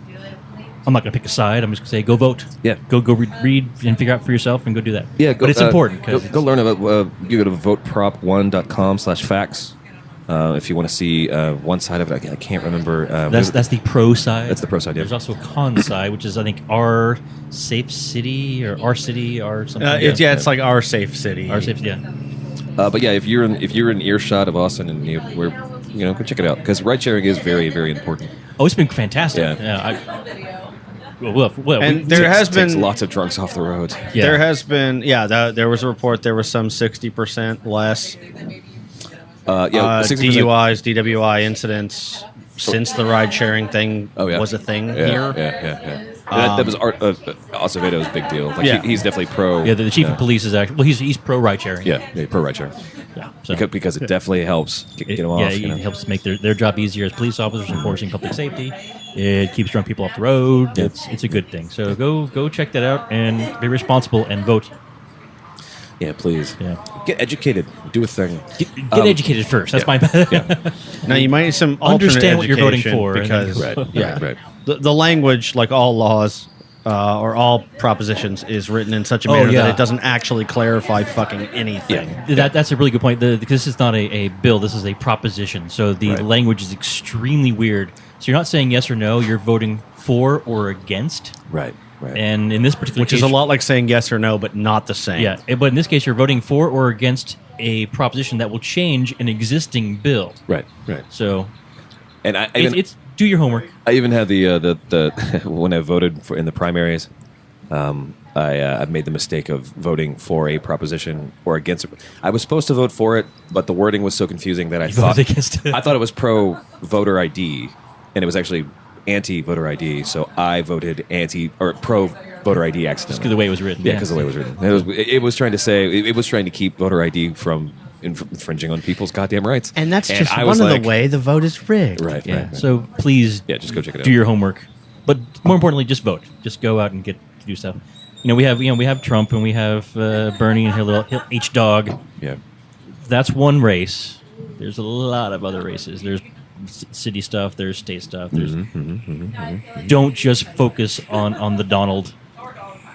I'm not going to pick a side. I'm just going to say go vote. Yeah. Go read and figure out for yourself and go do that. Yeah, but it's important Go, because go learn about. You go to voteprop1.com/facts if you want to see one side of it. I can't remember. that's the pro side. That's the pro side, yeah. There's also a con side, which is I think our safe city or our city or something. It's like our safe city. Our safe. Yeah. but yeah, if you're in earshot of Austin and go check it out because ride sharing is very, very important. Oh, it's been fantastic. Yeah. And there has Takes been lots of drunks off the road. Yeah. There has been, there was a report. There was some 60% less 60%. DUIs, DWI incidents since the ride sharing thing Oh, yeah. was a thing Yeah, here. Yeah. That was Aceveto's big deal. Like Yeah. he's definitely pro. Yeah, the chief of police is actually he's pro ride sharing. Yeah, pro ride sharing. Yeah, so Because it definitely helps get them off. Yeah, you know? it helps make their job easier as police officers enforcing public safety. It keeps drunk people off the road. Yeah. It's a good thing. So go check that out and be responsible and vote. Yeah, please. Yeah. Get educated. Do a thing. Get educated first. That's yeah. my Yeah. Now you might need some Understand alternate what you're voting education for, and because then- Right. Right. the language, like all laws or all propositions, is written in such a Oh, manner yeah. that it doesn't actually clarify fucking anything. Yeah. That's a really good point. Because this is not a bill. This is a proposition. So the Right. language is extremely weird. So you're not saying yes or no. You're voting for or against. Right. Right. And in this particular Which case, is a lot like saying yes or no, but not the same. Yeah, but in this case, you're voting for or against a proposition that will change an existing bill. Right. Right. So And I it's do your homework. I even had the when I voted for in the primaries, I made the mistake of voting for a proposition or against it. I was supposed to vote for it, but the wording was so confusing that I thought voted against it. I thought it was pro voter ID, and it was actually anti voter ID. So I voted anti or pro voter ID accidentally. Because the way it was written. Yeah, because the way it was written. It was trying to say it was trying to keep voter ID from infringing on people's goddamn rights. And that's just I one was of like, the way the vote is rigged. Right. Yeah. Right. So please, Yeah, just go check it out. Do your homework, but more importantly, just vote. Just go out and get to do stuff. We have Trump and we have Bernie and her little H dog. Yeah. That's one race. There's a lot of other races. There's city stuff. There's state stuff. There's don't just focus on the Donald.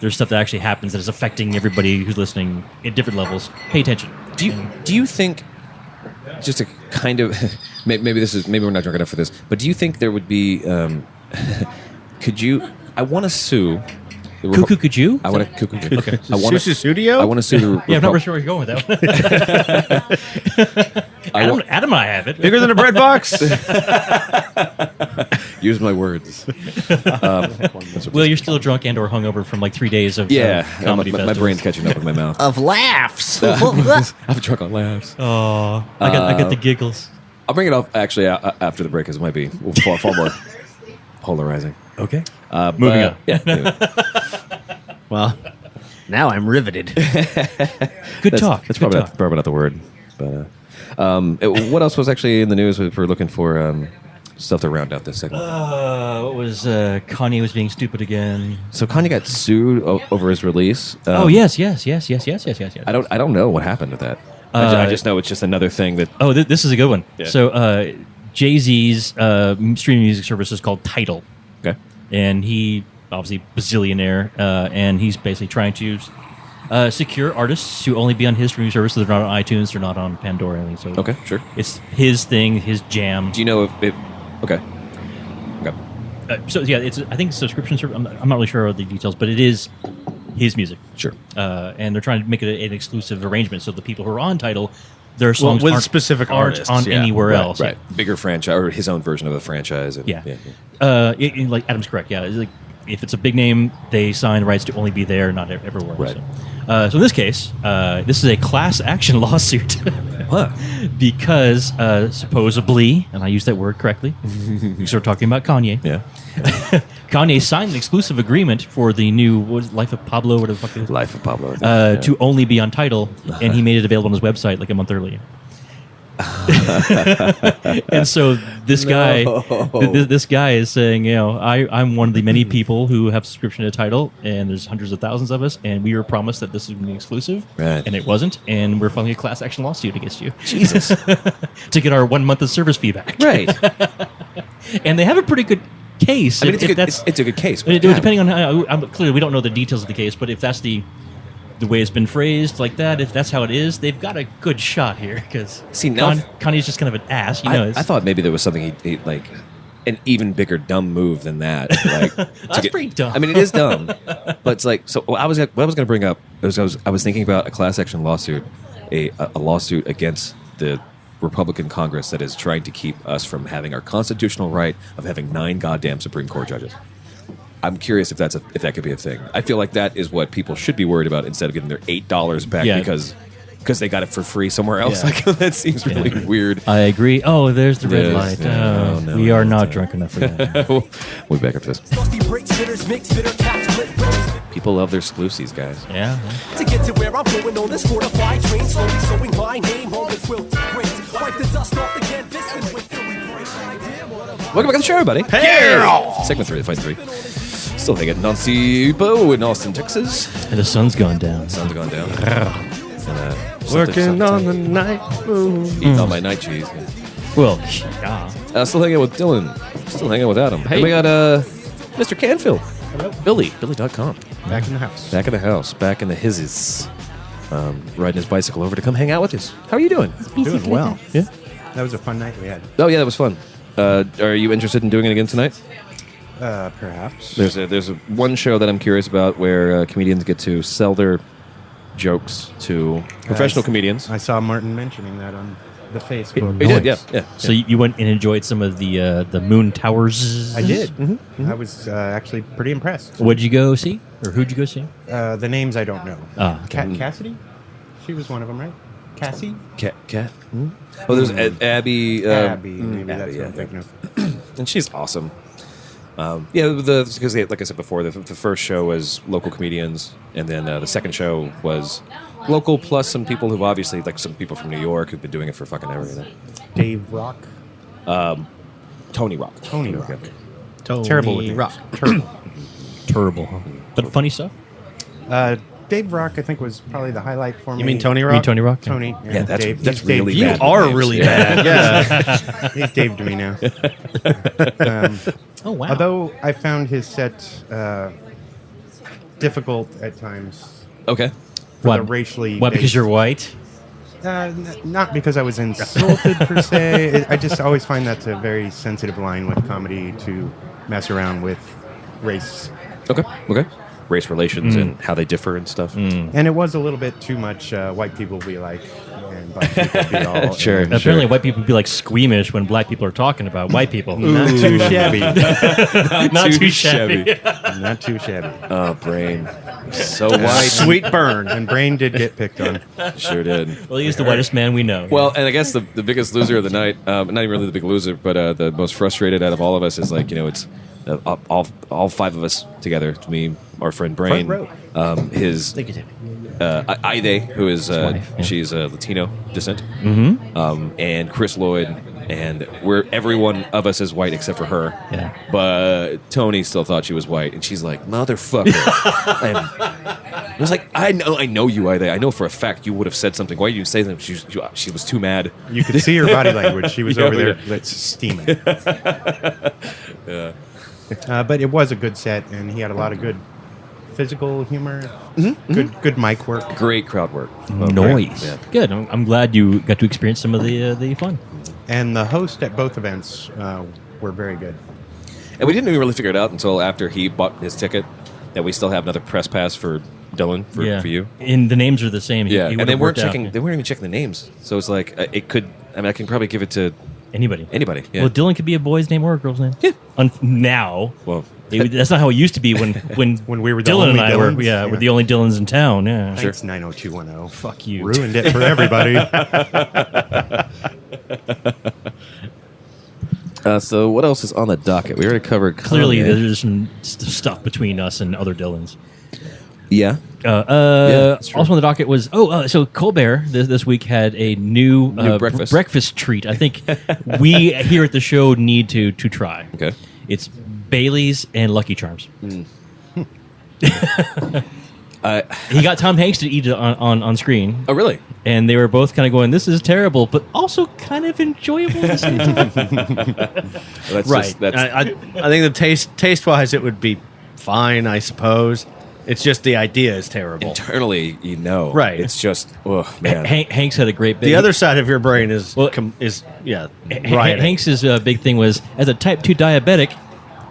There's stuff that actually happens that is affecting everybody who's listening at different levels. Pay attention. Do you think, just a kind of maybe we're not drunk enough for this, but do you think there would be could you? I want to sue. Cuckoo, could you? I want to cuckoo. Okay. I want Sushi Studio? I want to sue the. Yeah, I'm not really sure where you're going with that one. Adam and I have it. Bigger than a bread box? Use my words. Well, you're still drunk and or hungover from like 3 days of Yeah, comedy my festivals. brain's catching up with my mouth. Of laughs. I'm drunk on laughs. Oh, I got the giggles. I'll bring it up actually after the break, because it might be far more polarizing. Okay. Moving on. Yeah. Anyway. Well, now I'm riveted. Good talk. That's Good probably not the word. But what else was actually in the news if we're looking for stuff to round out this segment? What was Kanye was being stupid again? So Kanye got sued over his release. Yes. I don't know what happened with that. I just know it's just another thing that. Oh, this is a good one. Yeah. So Jay-Z's streaming music service is called Tidal, Okay. and he obviously bazillionaire, and he's basically trying to secure artists to only be on his streaming service. So they're not on iTunes, they're not on Pandora, or anything. So Okay. Sure. it's his thing, his jam. Do you know if? Okay. Okay. So yeah, it's I think subscription service. I'm not really sure of the details, but it is his music. Sure. And they're trying to make it an exclusive arrangement, so the people who are on Tidal, their songs with aren't, specific aren't artists, on yeah. anywhere else. Right. Bigger franchise or his own version of the franchise. And, Yeah. Like Adam's correct. Yeah, it's like if it's a big name, they sign the rights to only be there, not everywhere. Right. So in this case, this is a class action lawsuit Huh. because supposedly, and I use that word correctly, because we're talking about Kanye. Yeah. Kanye signed an exclusive agreement for the new Life of Pablo, whatever the fuck it is, Life of Pablo. I think. Yeah. to only be on Tidal, and he made it available on his website like a month earlier. And so this guy, this guy is saying, I'm one of the many people who have subscription to Tidal, and there's hundreds of thousands of us, and we were promised that this would be exclusive, Right. and it wasn't, and we're filing a class action lawsuit against you Jesus. to get our 1 month of service fee back. Right. And they have a pretty good case. I mean, if that's it's a good case. I mean, but depending on how, clearly we don't know the details of the case, but if that's the way it's been phrased like that, if that's how it is, they've got a good shot here because See, now- Kanye's just kind of an ass. I thought maybe there was something he like an even bigger dumb move than that. Like, That's pretty dumb. I mean, it is dumb, but it's like so. What I was going to bring up was I was thinking about a class action lawsuit, a lawsuit against the Republican Congress that is trying to keep us from having our constitutional right of having 9 goddamn Supreme Court judges. I'm curious if that could be a thing. I feel like that is what people should be worried about instead of getting their $8 back Yeah. because because they got it for free somewhere else. Yeah. Like that seems really weird. I agree. Oh, there's the red Yes, light. yeah, Oh, no, we are not it's, drunk enough for that. We'll be back after this. Dusty bricks, bitters, mix, bitter caps, split bricks. People love their Sploosies, guys. Yeah. To get to where I'm going on this fortified train, slowly sewing my name on with quilted bricks. Wipe the dust off the canvas and wait till we break. Welcome back to the show, everybody. Hey! Segment 3 of Fight 3. Still hanging at Nancy Bo in Austin, Texas. And the sun's gone down. Sun's gone down. And, Working on the night moon. eating all my night cheese. Well, yeah. Still hanging out with Dylan. Still hanging out with Adam. Hey. And we got Mr. Canfield. Billy. Billy.com. Back in the house. Back in the house. Back in the hizzes. Riding his bicycle over to come hang out with us. How are you doing? Doing well. Yeah. That was a fun night we had. Oh, yeah, that was fun. Are you interested in doing it again tonight? Perhaps. There's one show that I'm curious about where comedians get to sell their jokes to professional comedians. I saw Martin mentioning that on the Facebook. He did, yeah. So you went and enjoyed some of the Moon Towers? I did. I was actually pretty impressed. What'd you go see? Or who'd you go see? The names I don't know. Ah, okay. Cassidy? She was one of them, right? Cassie? Cat. Oh, there's Abby. Abby. Maybe Abby, that's what I'm thinking of. And she's awesome. Because like I said before, the first show was local comedians, and then the second show was local plus some people who've obviously, like some people from New York who've been doing it for fucking everything. Dave Rock. Tony Rock. Tony Rock. Tony Terrible with names. Rock. Terrible, huh? But funny stuff? Dave Rock, I think, was probably the highlight for me. You mean Tony You Rock? mean Tony Rock? Tony. Yeah, that's Dave. that's He's Dave really to You me. bad. are names. really Yeah. bad. Yeah. He's Dave to me now. Oh, wow. Although I found his set difficult at times. Okay. For the racially Why, because based- you're white? Not because I was insulted per se. I just always find that's a very sensitive line with comedy to mess around with race. Okay. Race relations and how they differ and stuff. And it was a little bit too much white people be like, and black people be all. Sure. and Apparently, white people be like squeamish when black people are talking about white people. Not too shabby. Not too shabby. Not too shabby. Oh, Brain. So white. Sweet burn. And Brain did get picked on. Sure did. Well, he's the whitest man we know. Well, and I guess the biggest loser of the night, not even really the big loser, but the most frustrated out of all of us is like, it's all five of us together. Me, our friend Brain, Front row. his Aide, who is wife, yeah. she's Latino descent, and Chris Lloyd, and every one of us is white except for her. Yeah. But Tony still thought she was white, and she's like, "Motherfucker!" I was like, "I know you, Aide. I know for a fact you would have said something. Why did you say that?" She was too mad. You could see her body language. She was Yeah, over there yeah. steaming. But it was a good set, and he had a lot of good physical humor, good mic work. Great crowd work. Noise. Yeah. Good. I'm glad you got to experience some of the fun. And the host at both events were very good. And we didn't even really figure it out until after he bought his ticket that we still have another press pass for Dylan for you. And the names are the same. He Yeah, and would've they weren't worked out. checking. They weren't even checking the names. So it's like it could. I mean, I can probably give it to Anybody. Yeah. Well, Dylan could be a boy's name or a girl's name. Yeah. Now. Well, That's not how it used to be when When we were the Dylan and only I were. Dylans? Yeah, Yeah. we're the only Dylans in town. Yeah. Thanks, 90210. Fuck you. Ruined it for everybody. so what else is on the docket? We already covered. Clearly, Kanye. there's some stuff between us and other Dylans. Yeah. Also on the docket was so Colbert this week had a new breakfast. treat. I think we here at the show need to try. Okay. It's Bailey's and Lucky Charms. He got Tom Hanks to eat it on screen. Oh, really? And they were both kind of going, "This is terrible," but also kind of enjoyable at the same time. That's Right. Just, that's, I think the taste wise, it would be fine, I suppose. It's just the idea is terrible. internally, Right. It's just, oh man. Hanks had a great bit. The other side of your brain is Well, right. Hanks's big thing was, as a type 2 diabetic,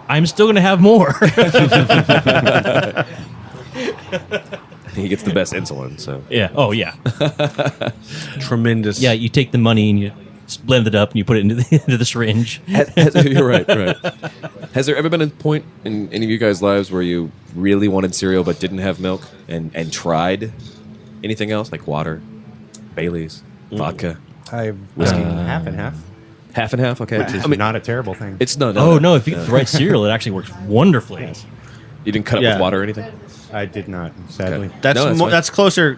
I'm still going to have more. He gets the best insulin. So Yeah. Oh, yeah. Tremendous. Yeah, you take the money and you blend it up and you put it into the syringe. You're right. Has there ever been a point in any of you guys' lives where you really wanted cereal but didn't have milk and tried anything else like water? Bailey's, vodka, I've Whiskey. half and half, half and half. Okay, which is not a terrible thing. it's no. Oh no! If you get the right cereal, it actually works wonderfully. You didn't cut it Yeah. with water or anything. I did not, sadly. Okay. That's No, that's fine. that's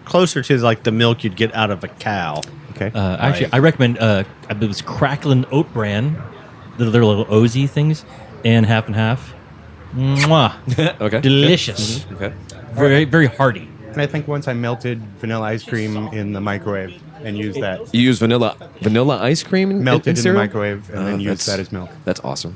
closer to like the milk you'd get out of a cow. Okay. Actually, I recommend. I believe it's Cracklin Oat Bran, the little Ozy things, and half and half. Mwah! Okay, Delicious. Okay. Very very hearty. And I think once I melted vanilla ice cream in the microwave and used that, You use vanilla ice cream in, melted in the cereal? microwave and then used that's- that as milk. That's awesome.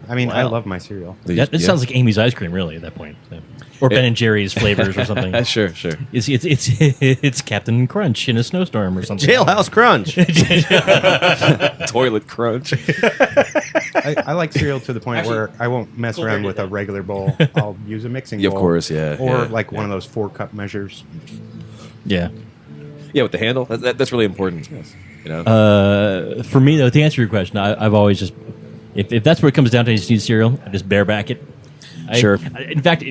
I mean, I Wow. love my cereal. It sounds like Amy's ice cream, really, at that point, so. Or Ben and Jerry's flavors or something. Sure. It's Captain Crunch in a snowstorm or something. Jailhouse Crunch. Toilet crunch. I like cereal to the point where I won't mess around with a regular bowl. I'll use a mixing Yeah, of bowl. course, yeah, Or yeah, like one of those 4-cup measures. Yeah. Yeah, with the handle. That's really important. You know. For me, though, to answer your question, I've always just if that's where it comes down to, I just need cereal. I just bareback it. Sure. In fact,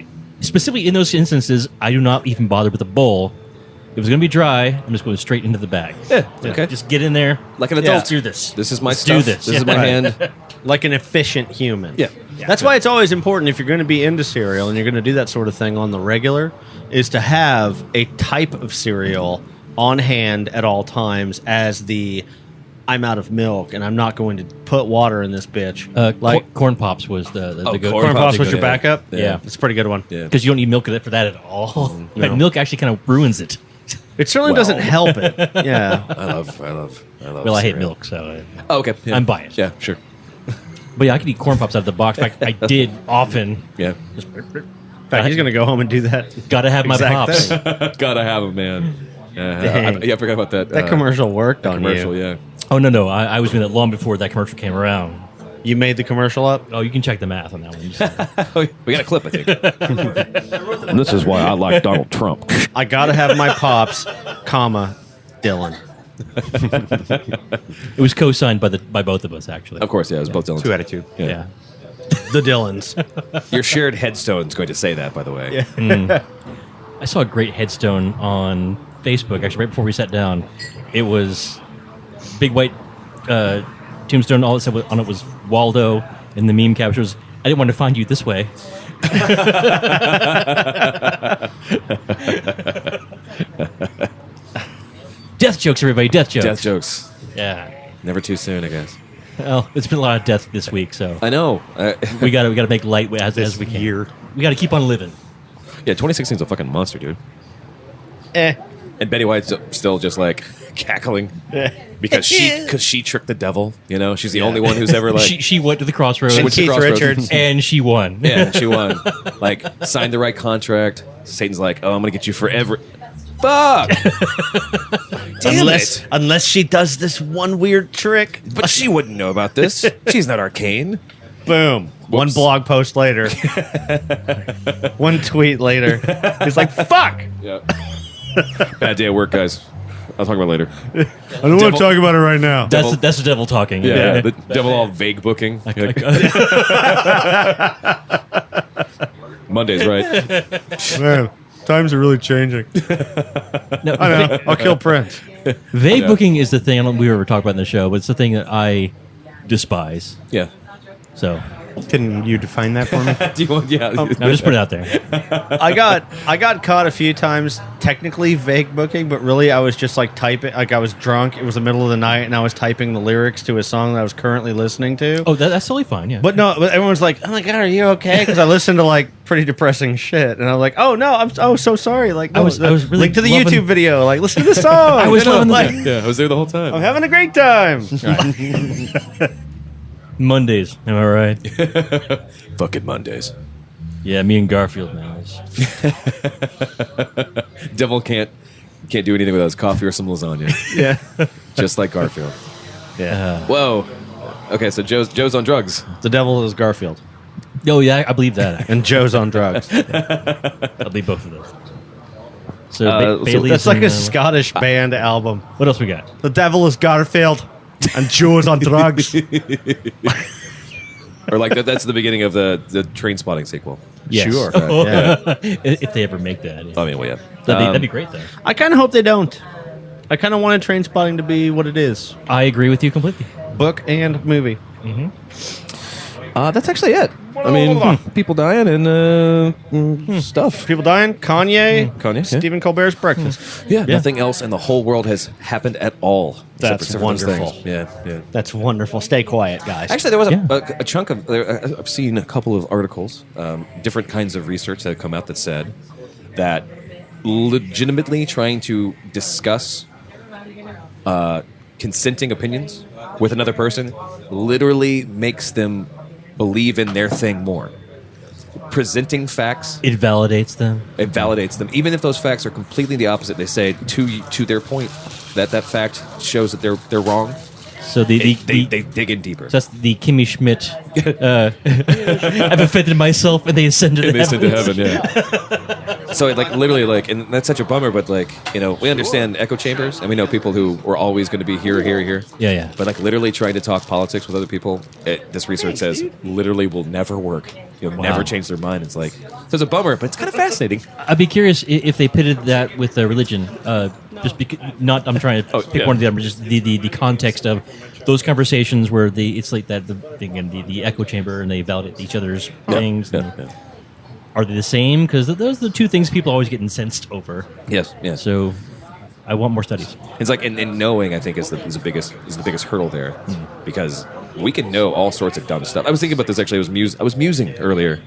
specifically in those instances, I do not even bother with the bowl. If it's going to be dry, I'm just going straight into the bag. Yeah, okay. Just get in there. Like an adult. Let's do this. This is my Let's stuff. do this. This is my hand. Like an efficient human. Yeah. That's why it's always important if you're going to be into cereal and you're going to do that sort of thing on the regular, is to have a type of cereal on hand at all times as the I'm out of milk and I'm not going to put water in this bitch. Corn Pops was the Oh, good Corn Corn Pops was yeah. your backup? Yeah. It's a pretty good one. Yeah. because you don't need milk for that at all. In fact, milk actually kind of ruins it. It certainly doesn't help it. Yeah. I love. Well, I hate cereal. milk, so. Oh, okay. Yeah. I'm biased. Yeah, sure. But yeah, I could eat Corn Pops out of the box. In fact, I did often. Yeah. In fact, he's going to go home and do that. Got to have my Exact pops. thing. Gotta have them, man. Dang. I forgot about that. That commercial worked on commercial. you. Yeah. Oh no, I was doing that long before that commercial came around. You made the commercial up? Oh, you can check the math on that one. We got a clip, I think. And this is why I like Donald Trump. I got to have my pops, comma, Dylan. It was co-signed by both of us, actually. Of course, yeah. It was both Dylan's. 2 out of 2. Yeah. The Dylans. Your shared headstone is going to say that, by the way. I saw a great headstone on Facebook, actually, right before we sat down. It was big white tombstone. All it said on it was Waldo, and the meme caption was, I didn't want to find you this way. Death jokes, everybody. Death jokes. Death jokes. Yeah. Never too soon, I guess. Well, it's been a lot of death this week, so I know. we got to make light as This we can. year. We got to keep on living. Yeah, 2016 is a fucking monster, dude. Eh. And Betty White's still just like cackling because she tricked the devil. You know, she's the only one who's ever like she went to the crossroads She went to Keith Crossroads. Richards. and she won. yeah, she won. Like signed the right contract. Satan's like, oh, I'm gonna get you forever. Fuck. Damn it. Unless she does this one weird trick. But she wouldn't know about this. She's not arcane. Boom. One Whoops. blog post later. One tweet later. He's like, fuck. Yeah. Bad day at work, guys. I'll talk about it later. I don't want to talk about it right now. That's the devil talking. Yeah, the devil all vague booking. Like, Monday's right. Man, times are really changing. No, I know. I'll kill Prince. vague Yeah. booking is the thing I don't we ever talk about in the show, but it's the thing that I despise. Yeah. So Can you define that for me? Do you want? Yeah. I'll just put it out there. I got caught a few times technically vague booking, but really I was just like typing. Like I was drunk. It was the middle of the night, and I was typing the lyrics to a song that I was currently listening to. Oh, that's totally fine. Yeah, But no, but everyone's like, "Oh my god, are you okay?" Because I listened to like pretty depressing shit, and I was like, "Oh no, I'm so sorry." Like, no, I was really link to the loving- YouTube video. Like, listen to the song. I was loving the- like, Yeah, I was there the whole time. I'm having a great time. Mondays. Am I right? Fucking Mondays. Yeah, me and Garfield, man. Devil can't do anything without his coffee or some lasagna. Yeah, Just like Garfield. yeah. Whoa. Okay, so Joe's on drugs. The devil is Garfield, Oh yeah, I believe that. and Joe's on drugs. I believe both of those. So, So Bailey's That's like and, a Scottish band album. What else we got? The devil is Garfield, and Joe's on drugs. Or like that's the beginning of the Train Spotting sequel. Yes. Sure. Yeah. If they ever make that, I mean, well, yeah. that'd be great though. I kind of hope they don't. I kind of wanted Train Spotting to be what it is. I agree with you completely. Book and movie. That's actually it. I mean, people dying and stuff. People dying. Kanye. Kanye, yeah. Stephen Colbert's Breakfast. Yeah, nothing else in the whole world has happened at all. That's except for those wonderful. things. Yeah. That's wonderful. Stay quiet, guys. Actually, there was a chunk of. I've seen a couple of articles, different kinds of research that have come out that said that legitimately trying to discuss consenting opinions with another person literally makes them believe in their thing more. Presenting facts, It validates them. it validates them, even if those facts are completely the opposite. They say to their point that fact shows that they're wrong. So They dig in deeper. So that's the Kimmy Schmidt. I've offended myself, and they ascended to They said to heaven. heaven, yeah. So literally, and that's such a bummer. But we understand echo chambers, and we know people who were always going to be here. Yeah. But literally trying to talk politics with other people, this research says literally will never work. You'll never change their mind. It's so it's a bummer, but it's kind of fascinating. I'd be curious if they pitted that with religion. Just because, not I'm trying to pick one of the other, just the context of those conversations where it's like that the thing in the echo chamber and they validate each other's things. Yeah. Are they the same? Because those are the two things people always get incensed over. Yes. So I want more studies. It's and knowing, I think, is the biggest hurdle there, because we can know all sorts of dumb stuff. I was thinking about this actually. I was musing earlier,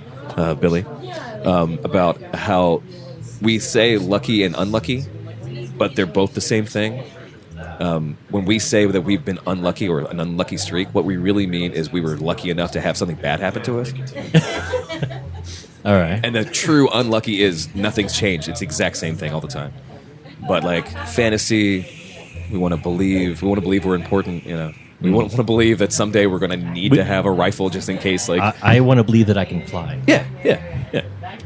Billy, about how we say lucky and unlucky, but they're both the same thing. When we say that we've been unlucky or an unlucky streak, what we really mean is we were lucky enough to have something bad happen to us. All right. And the true unlucky is nothing's changed. It's the exact same thing all the time. But fantasy, we want to believe we're important, We want to believe that someday we're going to need to have a rifle just in case, I want to believe that I can fly. Yeah.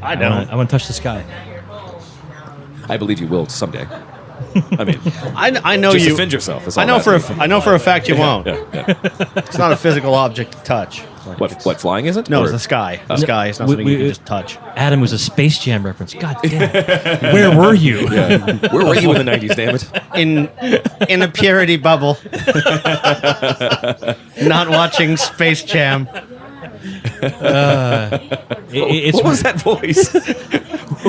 I don't. I want to touch the sky. I believe you will someday. I mean, I know just you. defend yourself. That's all I know that for a fact you won't. Yeah. It's not a physical object to touch. What flying isn't? No, Or- it's the sky. The sky is not something you can just touch. Adam was a Space Jam reference. God damn. Where were you? Where were you in the 90s, damn it? In a purity bubble, not watching Space Jam. It's, What was that voice?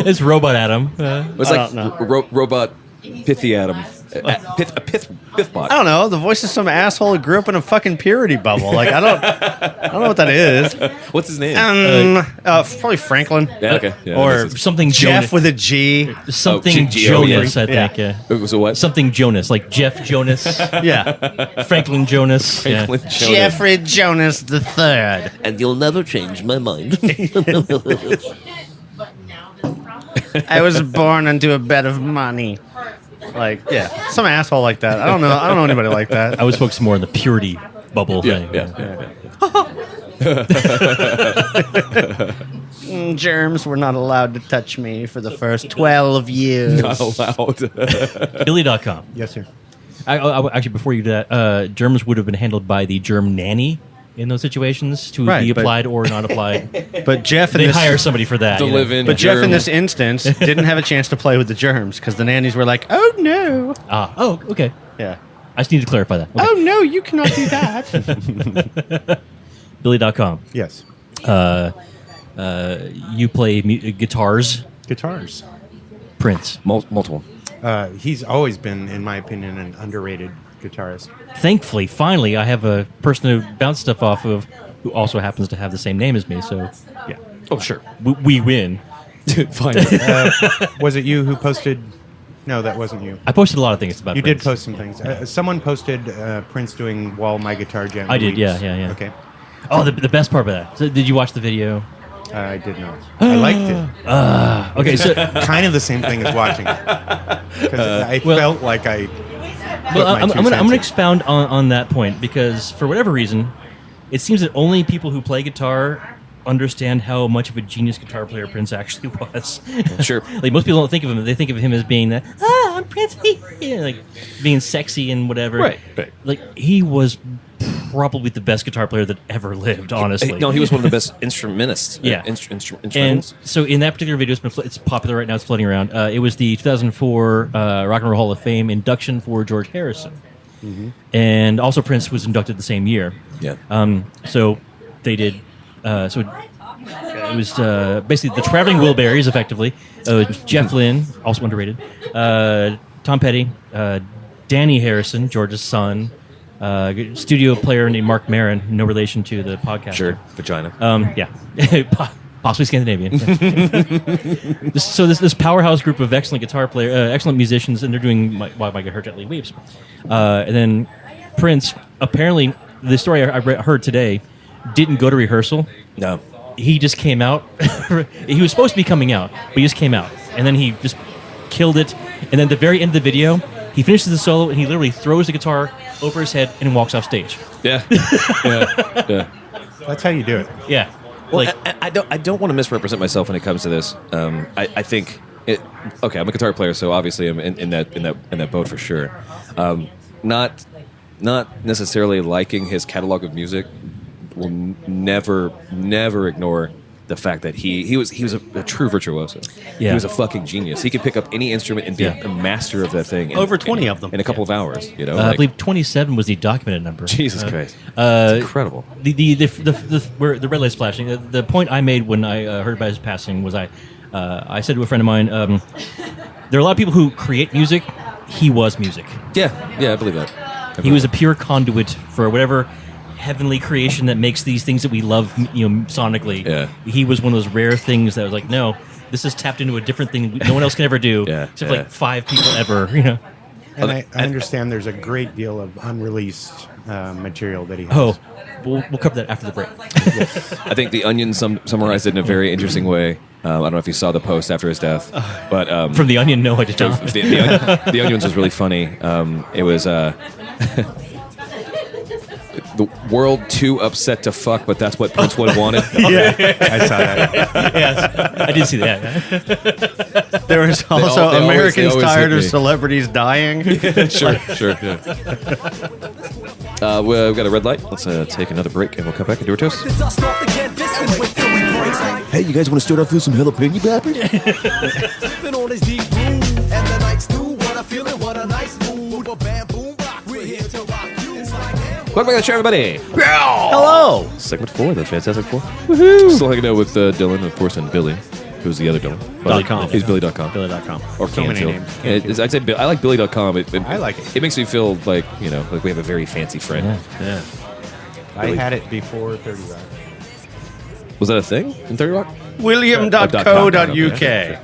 it's Robot Adam. It was I like don't know. robot pithy Adam. A pith bot. I don't know. The voice of some asshole who grew up in a fucking purity bubble. I don't know what that is. What's his name? Probably Franklin. Yeah, okay. Yeah, or that makes sense. something Jeff Jonas. with a G. Something G-O, yeah. Jonas, I think. Yeah. It was a what? Something Jonas, like Jeff Jonas, Yeah. Franklin Jonas. Yeah. Franklin Jonas. Jeffrey Jonas the Third. And you'll never change my mind. I was born into a bed of money. Some asshole like that. I don't know anybody like that. I was focused more on the purity bubble thing. yeah. Germs were not allowed to touch me for the first 12 years. Not allowed. Billy.com. Yes, sir. Actually, before you do that, germs would have been handled by the germ nanny in those situations to Right, be but- applied or not applied. But Jeff in They this hire somebody for that. To you know. live in. But Jeff in germ- this instance didn't have a chance to play with the germs because the nannies were like, "Oh no, Oh, okay. yeah, I just need to clarify that. Okay. oh no, you cannot do that." Billy.com. Yes. You play guitars, Guitars. Prince. multiple. He's always been, in my opinion, an underrated guitarist. Thankfully, finally, I have a person to bounce stuff off of who also happens to have the same name as me. So, yeah. Oh, sure. We win. Fine. Was it you who posted? No, that wasn't you. I posted a lot of things about You Prince. did post some things. Someone posted Prince doing "While My Guitar Gently I did, Weeps." yeah. Okay, Oh, the best part of that. So did you watch the video? I did not. I liked it. Okay, so Kind of the same thing as watching it. 'Cause I felt like I. well, my I'm two going cents to in. expound on that point because for whatever reason, it seems that only people who play guitar understand how much of a genius guitar player Prince actually was. Sure. Like most people don't think of him; they think of him as being that I'm Prince, like being sexy and whatever. Right. Like he was probably the best guitar player that ever lived. Honestly, No, he was one of the best instrumentists. Yeah. And Instrumentals. so in that particular video, it's popular right now. It's floating around. It was the 2004 Rock and Roll Hall of Fame induction for George Harrison, and also Prince was inducted the same year. Yeah. So they did. So it was basically the Traveling Wilburys, effectively. Jeff Lynne, also underrated. Tom Petty, Danny Harrison, George's son. Studio player named Mark Maron, no relation to the podcast. Sure. Vagina. Yeah, possibly Scandinavian. Yeah. So this powerhouse group of excellent guitar player, excellent musicians, and they're doing "Why My Get Hurt Gently Weeps." And then Prince, apparently, the story I heard today, didn't go to rehearsal. No. He just came out. He was supposed to be coming out, but he just came out, and then he just killed it. And then at the very end of the video, he finishes the solo, and he literally throws the guitar over his head and walks off stage. Yeah. Yeah. That's how you do it. Yeah. Well, I don't want to misrepresent myself when it comes to this. I think it. Okay, I'm a guitar player, so obviously I'm in that boat for sure. Not necessarily liking his catalog of music will never ignore the fact that he was a true virtuoso. Yeah. He was a fucking genius. He could pick up any instrument and be a master of that thing. Over 20 of them. In a couple of hours, you know? I believe 27 was the documented number. Jesus Christ. It's incredible. Where the red light's flashing. The point I made when I heard about his passing was I said to a friend of mine, there are a lot of people who create music. He was music. Yeah, I believe that. He was a pure conduit for whatever heavenly creation that makes these things that we love, sonically. Yeah. He was one of those rare things that was like, no, this is tapped into a different thing no one else can ever do. Except like 5 people ever. And I understand there's a great deal of unreleased material that he has. Oh, we'll cover that after the break. I think The Onion summarized it in a very interesting way. I don't know if you saw the post after his death, but From The Onion, no, I did not. The Onions was really funny. It was the world too upset to fuck, but that's what Prince would have wanted. Yeah, I saw that. Yes, I did see that. There was also they Americans always tired hit of me. celebrities dying. Sure. Yeah. We've got a red light. Let's take another break, and we'll come back and do our toast. The dust off the canvas and wait till we break. Hey, you guys want to start off with some jalapeno peppers? Sipping on his deep groove, and the night's through. What a feeling, what a nice mood. A bam, boom, rock. We're here to rock you. It's like Welcome back to the show, everybody. Hello. Segment 4, the Fantastic Four. Woohoo! Still hanging out with Dylan, of course, and Billy, who's the other Dylan. .com. He's Billy.com. Billy.com. Or So many Canfield. names. Yeah, I'd say I like Billy.com. I like it. It makes me feel like, like we have a very fancy friend. Yeah. I had it before 30 Rock. Was that a thing in 30 Rock? William.co.uk.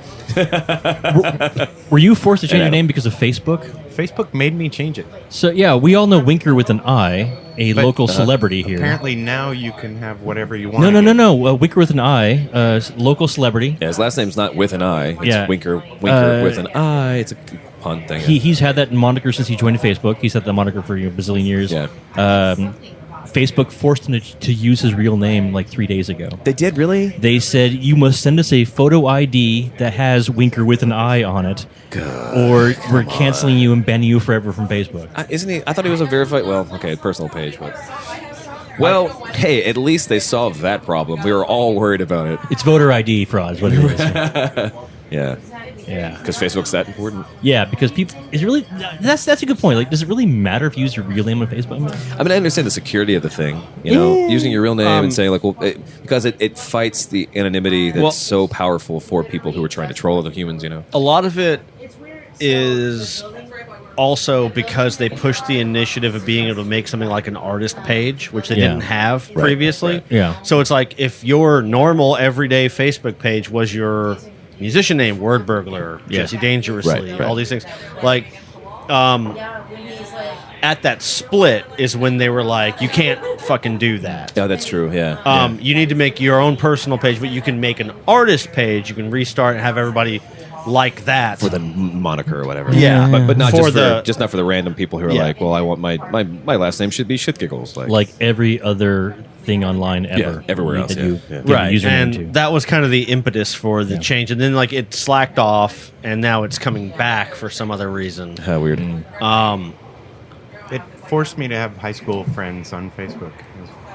Were you forced to change your name because of Facebook? Facebook made me change it. So, yeah, we all know Winker with an I, a But, local celebrity here. Apparently now you can have whatever you want. No. Winker with an I, local celebrity. Yeah, his last name's not with an I. It's Yeah. Winker with an I. It's a pun thing. He's had that moniker since he joined Facebook. He's had that moniker for a bazillion years. Yeah. Facebook forced him to use his real name like 3 days ago. They did, really? They said, you must send us a photo ID that has Winker with an I on it, or we're canceling you and banning you forever from Facebook. Isn't he? I thought he was a verified. Well, okay, personal page, but. Well, hey, at least they solved that problem. We were all worried about it. It's voter ID fraud is what it is. Yeah. Yeah. Because Facebook's that important. Yeah, because people is really that's a good point. Like, does it really matter if you use your real name on Facebook? I mean, I understand the security of the thing, using your real name and saying, like, because it fights the anonymity that's so powerful for people who are trying to troll other humans, A lot of it is also because they pushed the initiative of being able to make something like an artist page, which they didn't have previously. Right. Yeah. So it's like if your normal everyday Facebook page was your musician name, Word Burglar, Jesse Dangerously, Right. all these things, like at that split is when they were like, you can't fucking do that. Yeah, that's true. Yeah. You need to make your own personal page, but you can make an artist page. You can restart and have everybody like that for the moniker or whatever. Yeah. but not For just not for the random people who are like, well, I want my last name should be Shitgiggles. Like every other thing online ever. Yeah, everywhere else. That you Yeah. give a right, username and to. that was kind of the impetus for the change, and then like it slacked off, and now it's coming back for some other reason. How weird. It forced me to have high school friends on Facebook.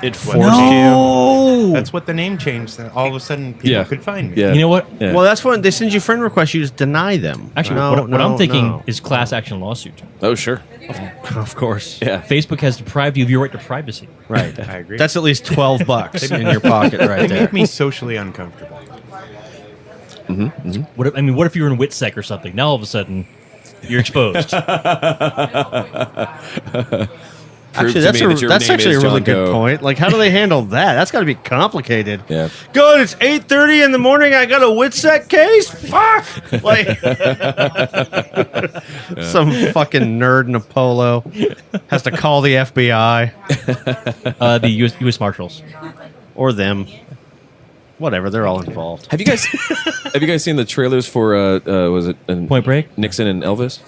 It What- forced you. That's what the name changed. All of a sudden, people could find me. Yeah. You know what? Yeah. Well, that's when they send you friend requests. You just deny them. Actually, No, what I'm no, thinking no. is class action lawsuit. Oh, sure. Of course. Yeah. Facebook has deprived you of your right to privacy. Right. I agree. That's at least $12 in your pocket right They there. make me socially uncomfortable. What if, what if you were in WITSEC or something? Now all of a sudden, you're exposed. Prove Actually, to me that your that's name actually a is really John good Doe. point. Like, how do they handle that? That's got to be complicated. Yeah. God, it's 8:30 in the morning. I got a WITSEC case. Fuck! Like, some fucking nerd in a polo has to call the FBI The U.S. Marshals. or them. Whatever, they're all involved. Have you guys seen the trailers for was it Point Break? Nixon and Elvis?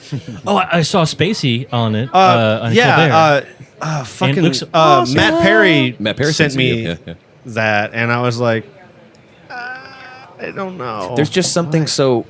Oh, I saw Spacey on it. On Colbert. Fucking looks awesome. Matt Perry. Matt Perry sent sent me you, yeah. that, and I was like, I don't know. There's just something so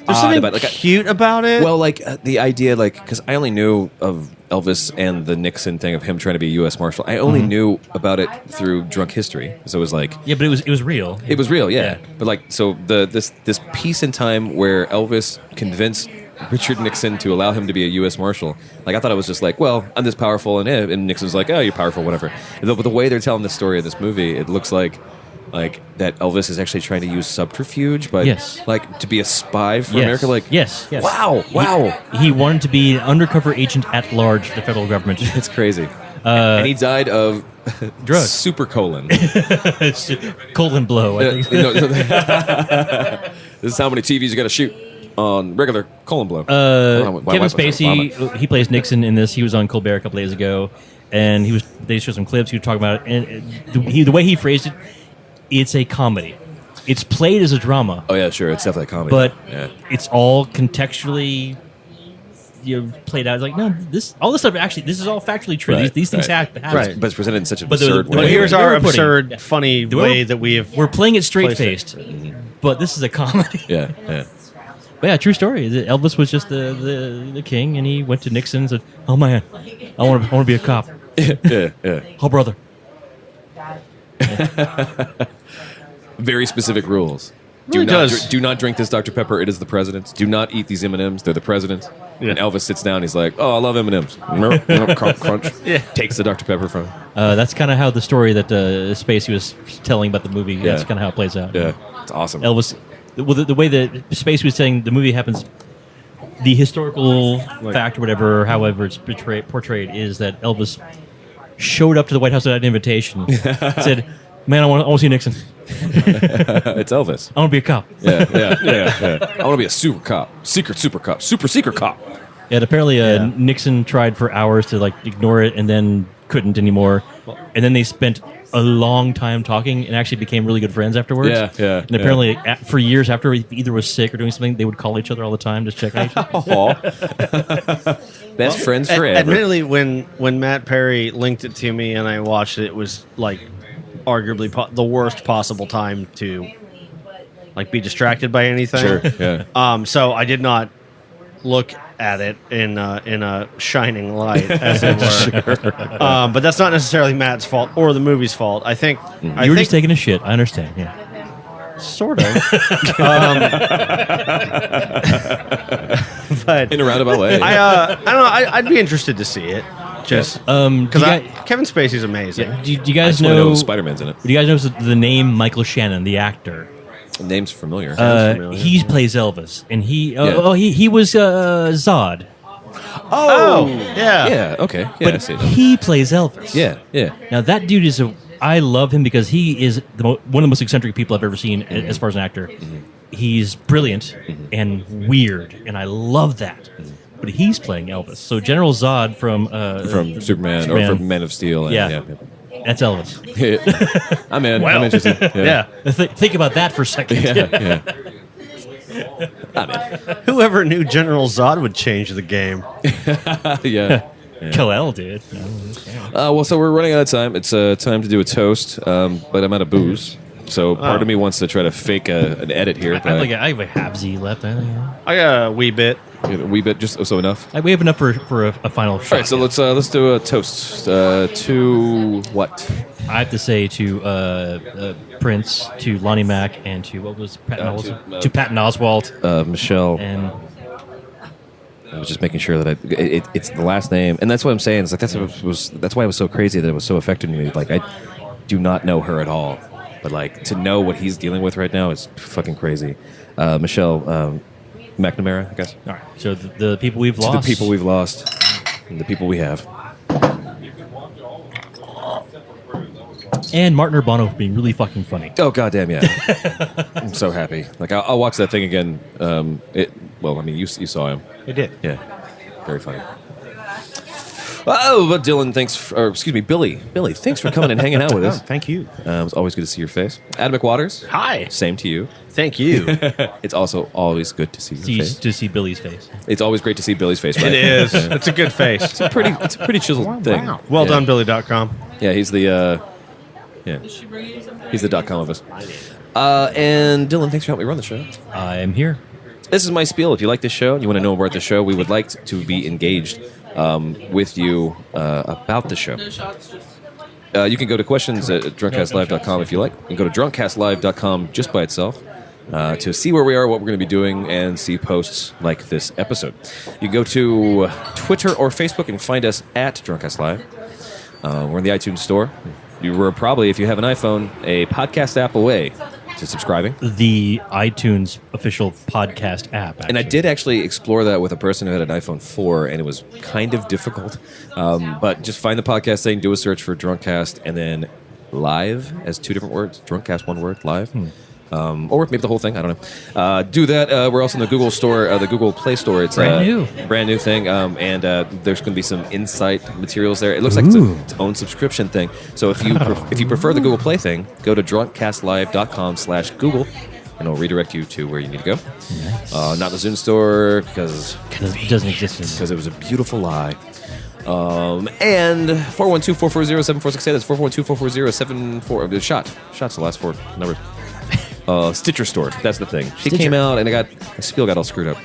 There's odd something about it. Like, cute about it. well, like the idea, like because I only knew of Elvis and the Nixon thing of him trying to be a U.S. Marshal. I only knew about it through Drunk History, so it was like Yeah, but it was real. it was real, yeah. Yeah. But like, so this piece in time where Elvis convinced Richard Nixon to allow him to be a U.S. Marshal, like I thought it was just like, well, I'm this powerful, and Nixon's like, oh, you're powerful, whatever. But the way they're telling the story of this movie, it looks like that Elvis is actually trying to use subterfuge, but Yes. like to be a spy for Yes. America. Like, yes. wow. He wanted to be an undercover agent at large for the federal government. It's crazy. And he died of Drugs. super colon. Colon blow. I think. This is how many TVs you got to shoot on regular colon blow. Kevin Spacey, he plays Nixon in this. He was on Colbert a couple days ago, and they showed some clips. He was talking about it, and the way he phrased it, it's a comedy. It's played as a drama, Oh yeah, sure. It's definitely a comedy. but yeah. it's all contextually played out. It's like, no, all this stuff actually, this is all factually true. Right, These things right. happen. Right. But it's presented in such an But the- absurd the way. But here's way our we're putting- absurd, yeah. funny The way way that we have. We're playing it straight Placed faced, but this is a comedy. Yeah, yeah. But yeah, true story. Elvis was just the king, and he went to Nixon and said, "Oh man, I want to be a cop." yeah. Oh brother. Very specific rules. Really does. Do not drink this Dr. Pepper. It is the president's. Do not eat these M&Ms. They're the president's. And Elvis sits down. He's like, "Oh, I love M&Ms." Crunch, crunch. Yeah. Takes the Dr. Pepper from him. That's kind of how the story that Spacey was telling about the movie. That's kind of how it plays out. Yeah, it's awesome. Elvis. Well, the way that Spacey was saying the movie happens, the historical fact or whatever, however it's portrayed, is that Elvis showed up to the White House without an invitation. Said, "Man, I want to see Nixon. It's Elvis. I want to be a cop." Yeah. I want to be a super cop, secret cop, super secret cop. Yeah, and apparently Nixon tried for hours to ignore it, and then couldn't anymore. And then they spent a long time talking, and actually became really good friends afterwards. Yeah. And apparently, for years after, he either was sick or doing something, they would call each other all the time to check on each other. Best friends forever. Admittedly, when Matt Perry linked it to me and I watched it, it was like arguably the worst possible time to be distracted by anything. Sure. Yeah. So I did not look at it in a shining light, as it were. But that's not necessarily Matt's fault or the movie's fault. I think You were just taking a shit. I understand. Yeah. sort of. But In a roundabout way. I don't know. I'd be interested to see it. Just because Kevin Spacey's amazing. Do you I guys just want to know know? if Spider-Man's in it. Do you guys know the name Michael Shannon, the actor? The name's familiar. He plays Elvis, and he was Zod, Oh, yeah. yeah. Okay. Yeah. I but see that. he plays Elvis. Yeah. Yeah. Now that dude is I love him because he is one of the most eccentric people I've ever seen as far as an actor. He's brilliant and weird, and I love that. But he's playing Elvis. So General Zod from Superman or from Men of Steel. And, Yeah. That's Elvis. I'm in. I'm interested. Yeah. Think about that for a second. Yeah. I'm in. Whoever knew General Zod would change the game. Yeah. Kal-El did. Well, so we're running out of time. It's time to do a toast, but I'm out of booze. So part of me wants to try to fake an edit here. I have a half Z left. I think. I got a wee bit. A wee bit, just so enough. We have enough for a final shot. All right, so let's do a toast to what? I have to say to Prince, to Lonnie Mack, and to what was Patton Oswalt? To Patton Oswalt. Michelle. And I was just making sure that it's the last name, and that's what I'm saying. Is like that's why it was so crazy that it was so affecting me. Like I do not know her at all, but like to know what he's dealing with right now is fucking crazy. Michelle McNamara, I guess. all right, so the people we've To lost. the people we've lost, and the people we have. And Martin Urbano being really fucking funny. Oh goddamn yeah! I'm so happy. Like I'll watch that thing again. You saw him. I did. Yeah, very funny. Oh, but Dylan, Billy, thanks for coming and hanging out with us. Thank you. It's always good to see your face. Adam McWaters. Hi. Same to you. Thank you. It's also always good to see your face. To see Billy's face. It's always great to see Billy's face. Right? It is. It's a good face. It's a pretty chiseled thing. Wow. Well Yeah. done, Billy.com. Yeah, he's the he's the .com of us. And Dylan, thanks for helping me run the show. I am here. This is my spiel. If you like this show and you want to know more about the show, we would like to be engaged with you about the show. You can go to questions at drunkcastlive.com if you like. You can go to drunkcastlive.com just by itself to see where we are, what we're going to be doing, and see posts like this episode. You can go to Twitter or Facebook and find us at drunkcastlive. We're in the iTunes store. You were probably, if you have an iPhone, a podcast app away to subscribing. The iTunes official podcast app. And I actually. did actually explore that with a person who had an iPhone 4, and it was kind of difficult. But just find the podcast thing, do a search for Drunkcast, and then live as two different words. Drunkcast, one word, live. Or maybe the whole thing, I don't know. Do that. We're also in the Google store, the Google Play Store. It's brand new thing. And there's going to be some insight materials there. It looks like it's its own subscription thing. So if you if you prefer the Google Play thing, go to drunkcastlive.com/Google, and it'll redirect you to where you need to go. Nice. Not the Zune store because It doesn't exist anymore. it was a beautiful lie. And 412-440-7468. That's 412-440-74. Shot's the last four numbers. Stitcher Store. That's the thing. She came out and my spiel got all screwed up.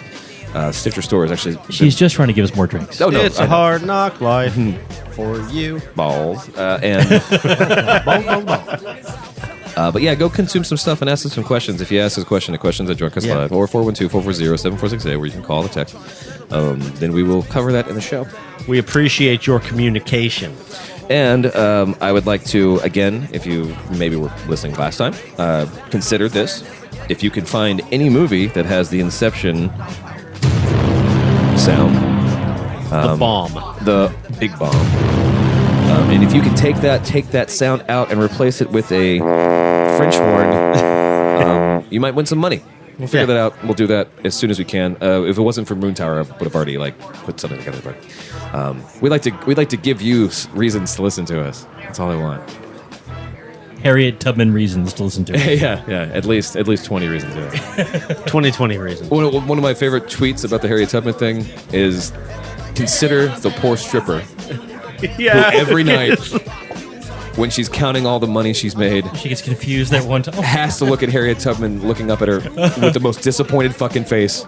Stitcher Store is actually She's just trying to give us more drinks. Oh no, It's a hard knock life for you. balls. But yeah, go consume some stuff and ask us some questions. If you ask us a question at questions at Drunk Us Live or 412-440-7468, where you can call the text, then we will cover that in the show. We appreciate your communication. And I would like to, again, if you maybe were listening last time, consider this. If you can find any movie that has the Inception sound, The bomb. the big bomb, and if you can take that sound out and replace it with a French horn, you might win some money. We'll figure that out. We'll do that as soon as we can. If it wasn't for Moon Tower, I would have already put something together. But we'd like to give you reasons to listen to us. That's all I want. Harriet Tubman reasons to listen to it. yeah. At least 20 reasons. Yeah. 2020 reasons. One of my favorite tweets about the Harriet Tubman thing is consider the poor stripper who every night when she's counting all the money she's made She gets confused at one time. has to look at Harriet Tubman looking up at her with the most disappointed fucking face.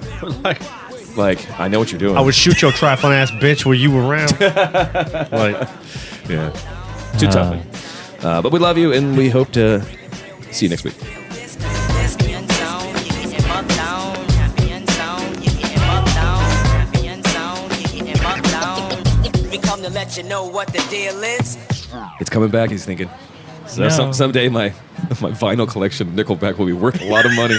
Like, I know what you're doing. I would shoot your trifling ass bitch were you around. Yeah. Too tough. But we love you, and we hope to see you next week. To let you know what the deal is. It's coming back, he's thinking. So No. someday my vinyl collection of Nickelback will be worth a lot of money.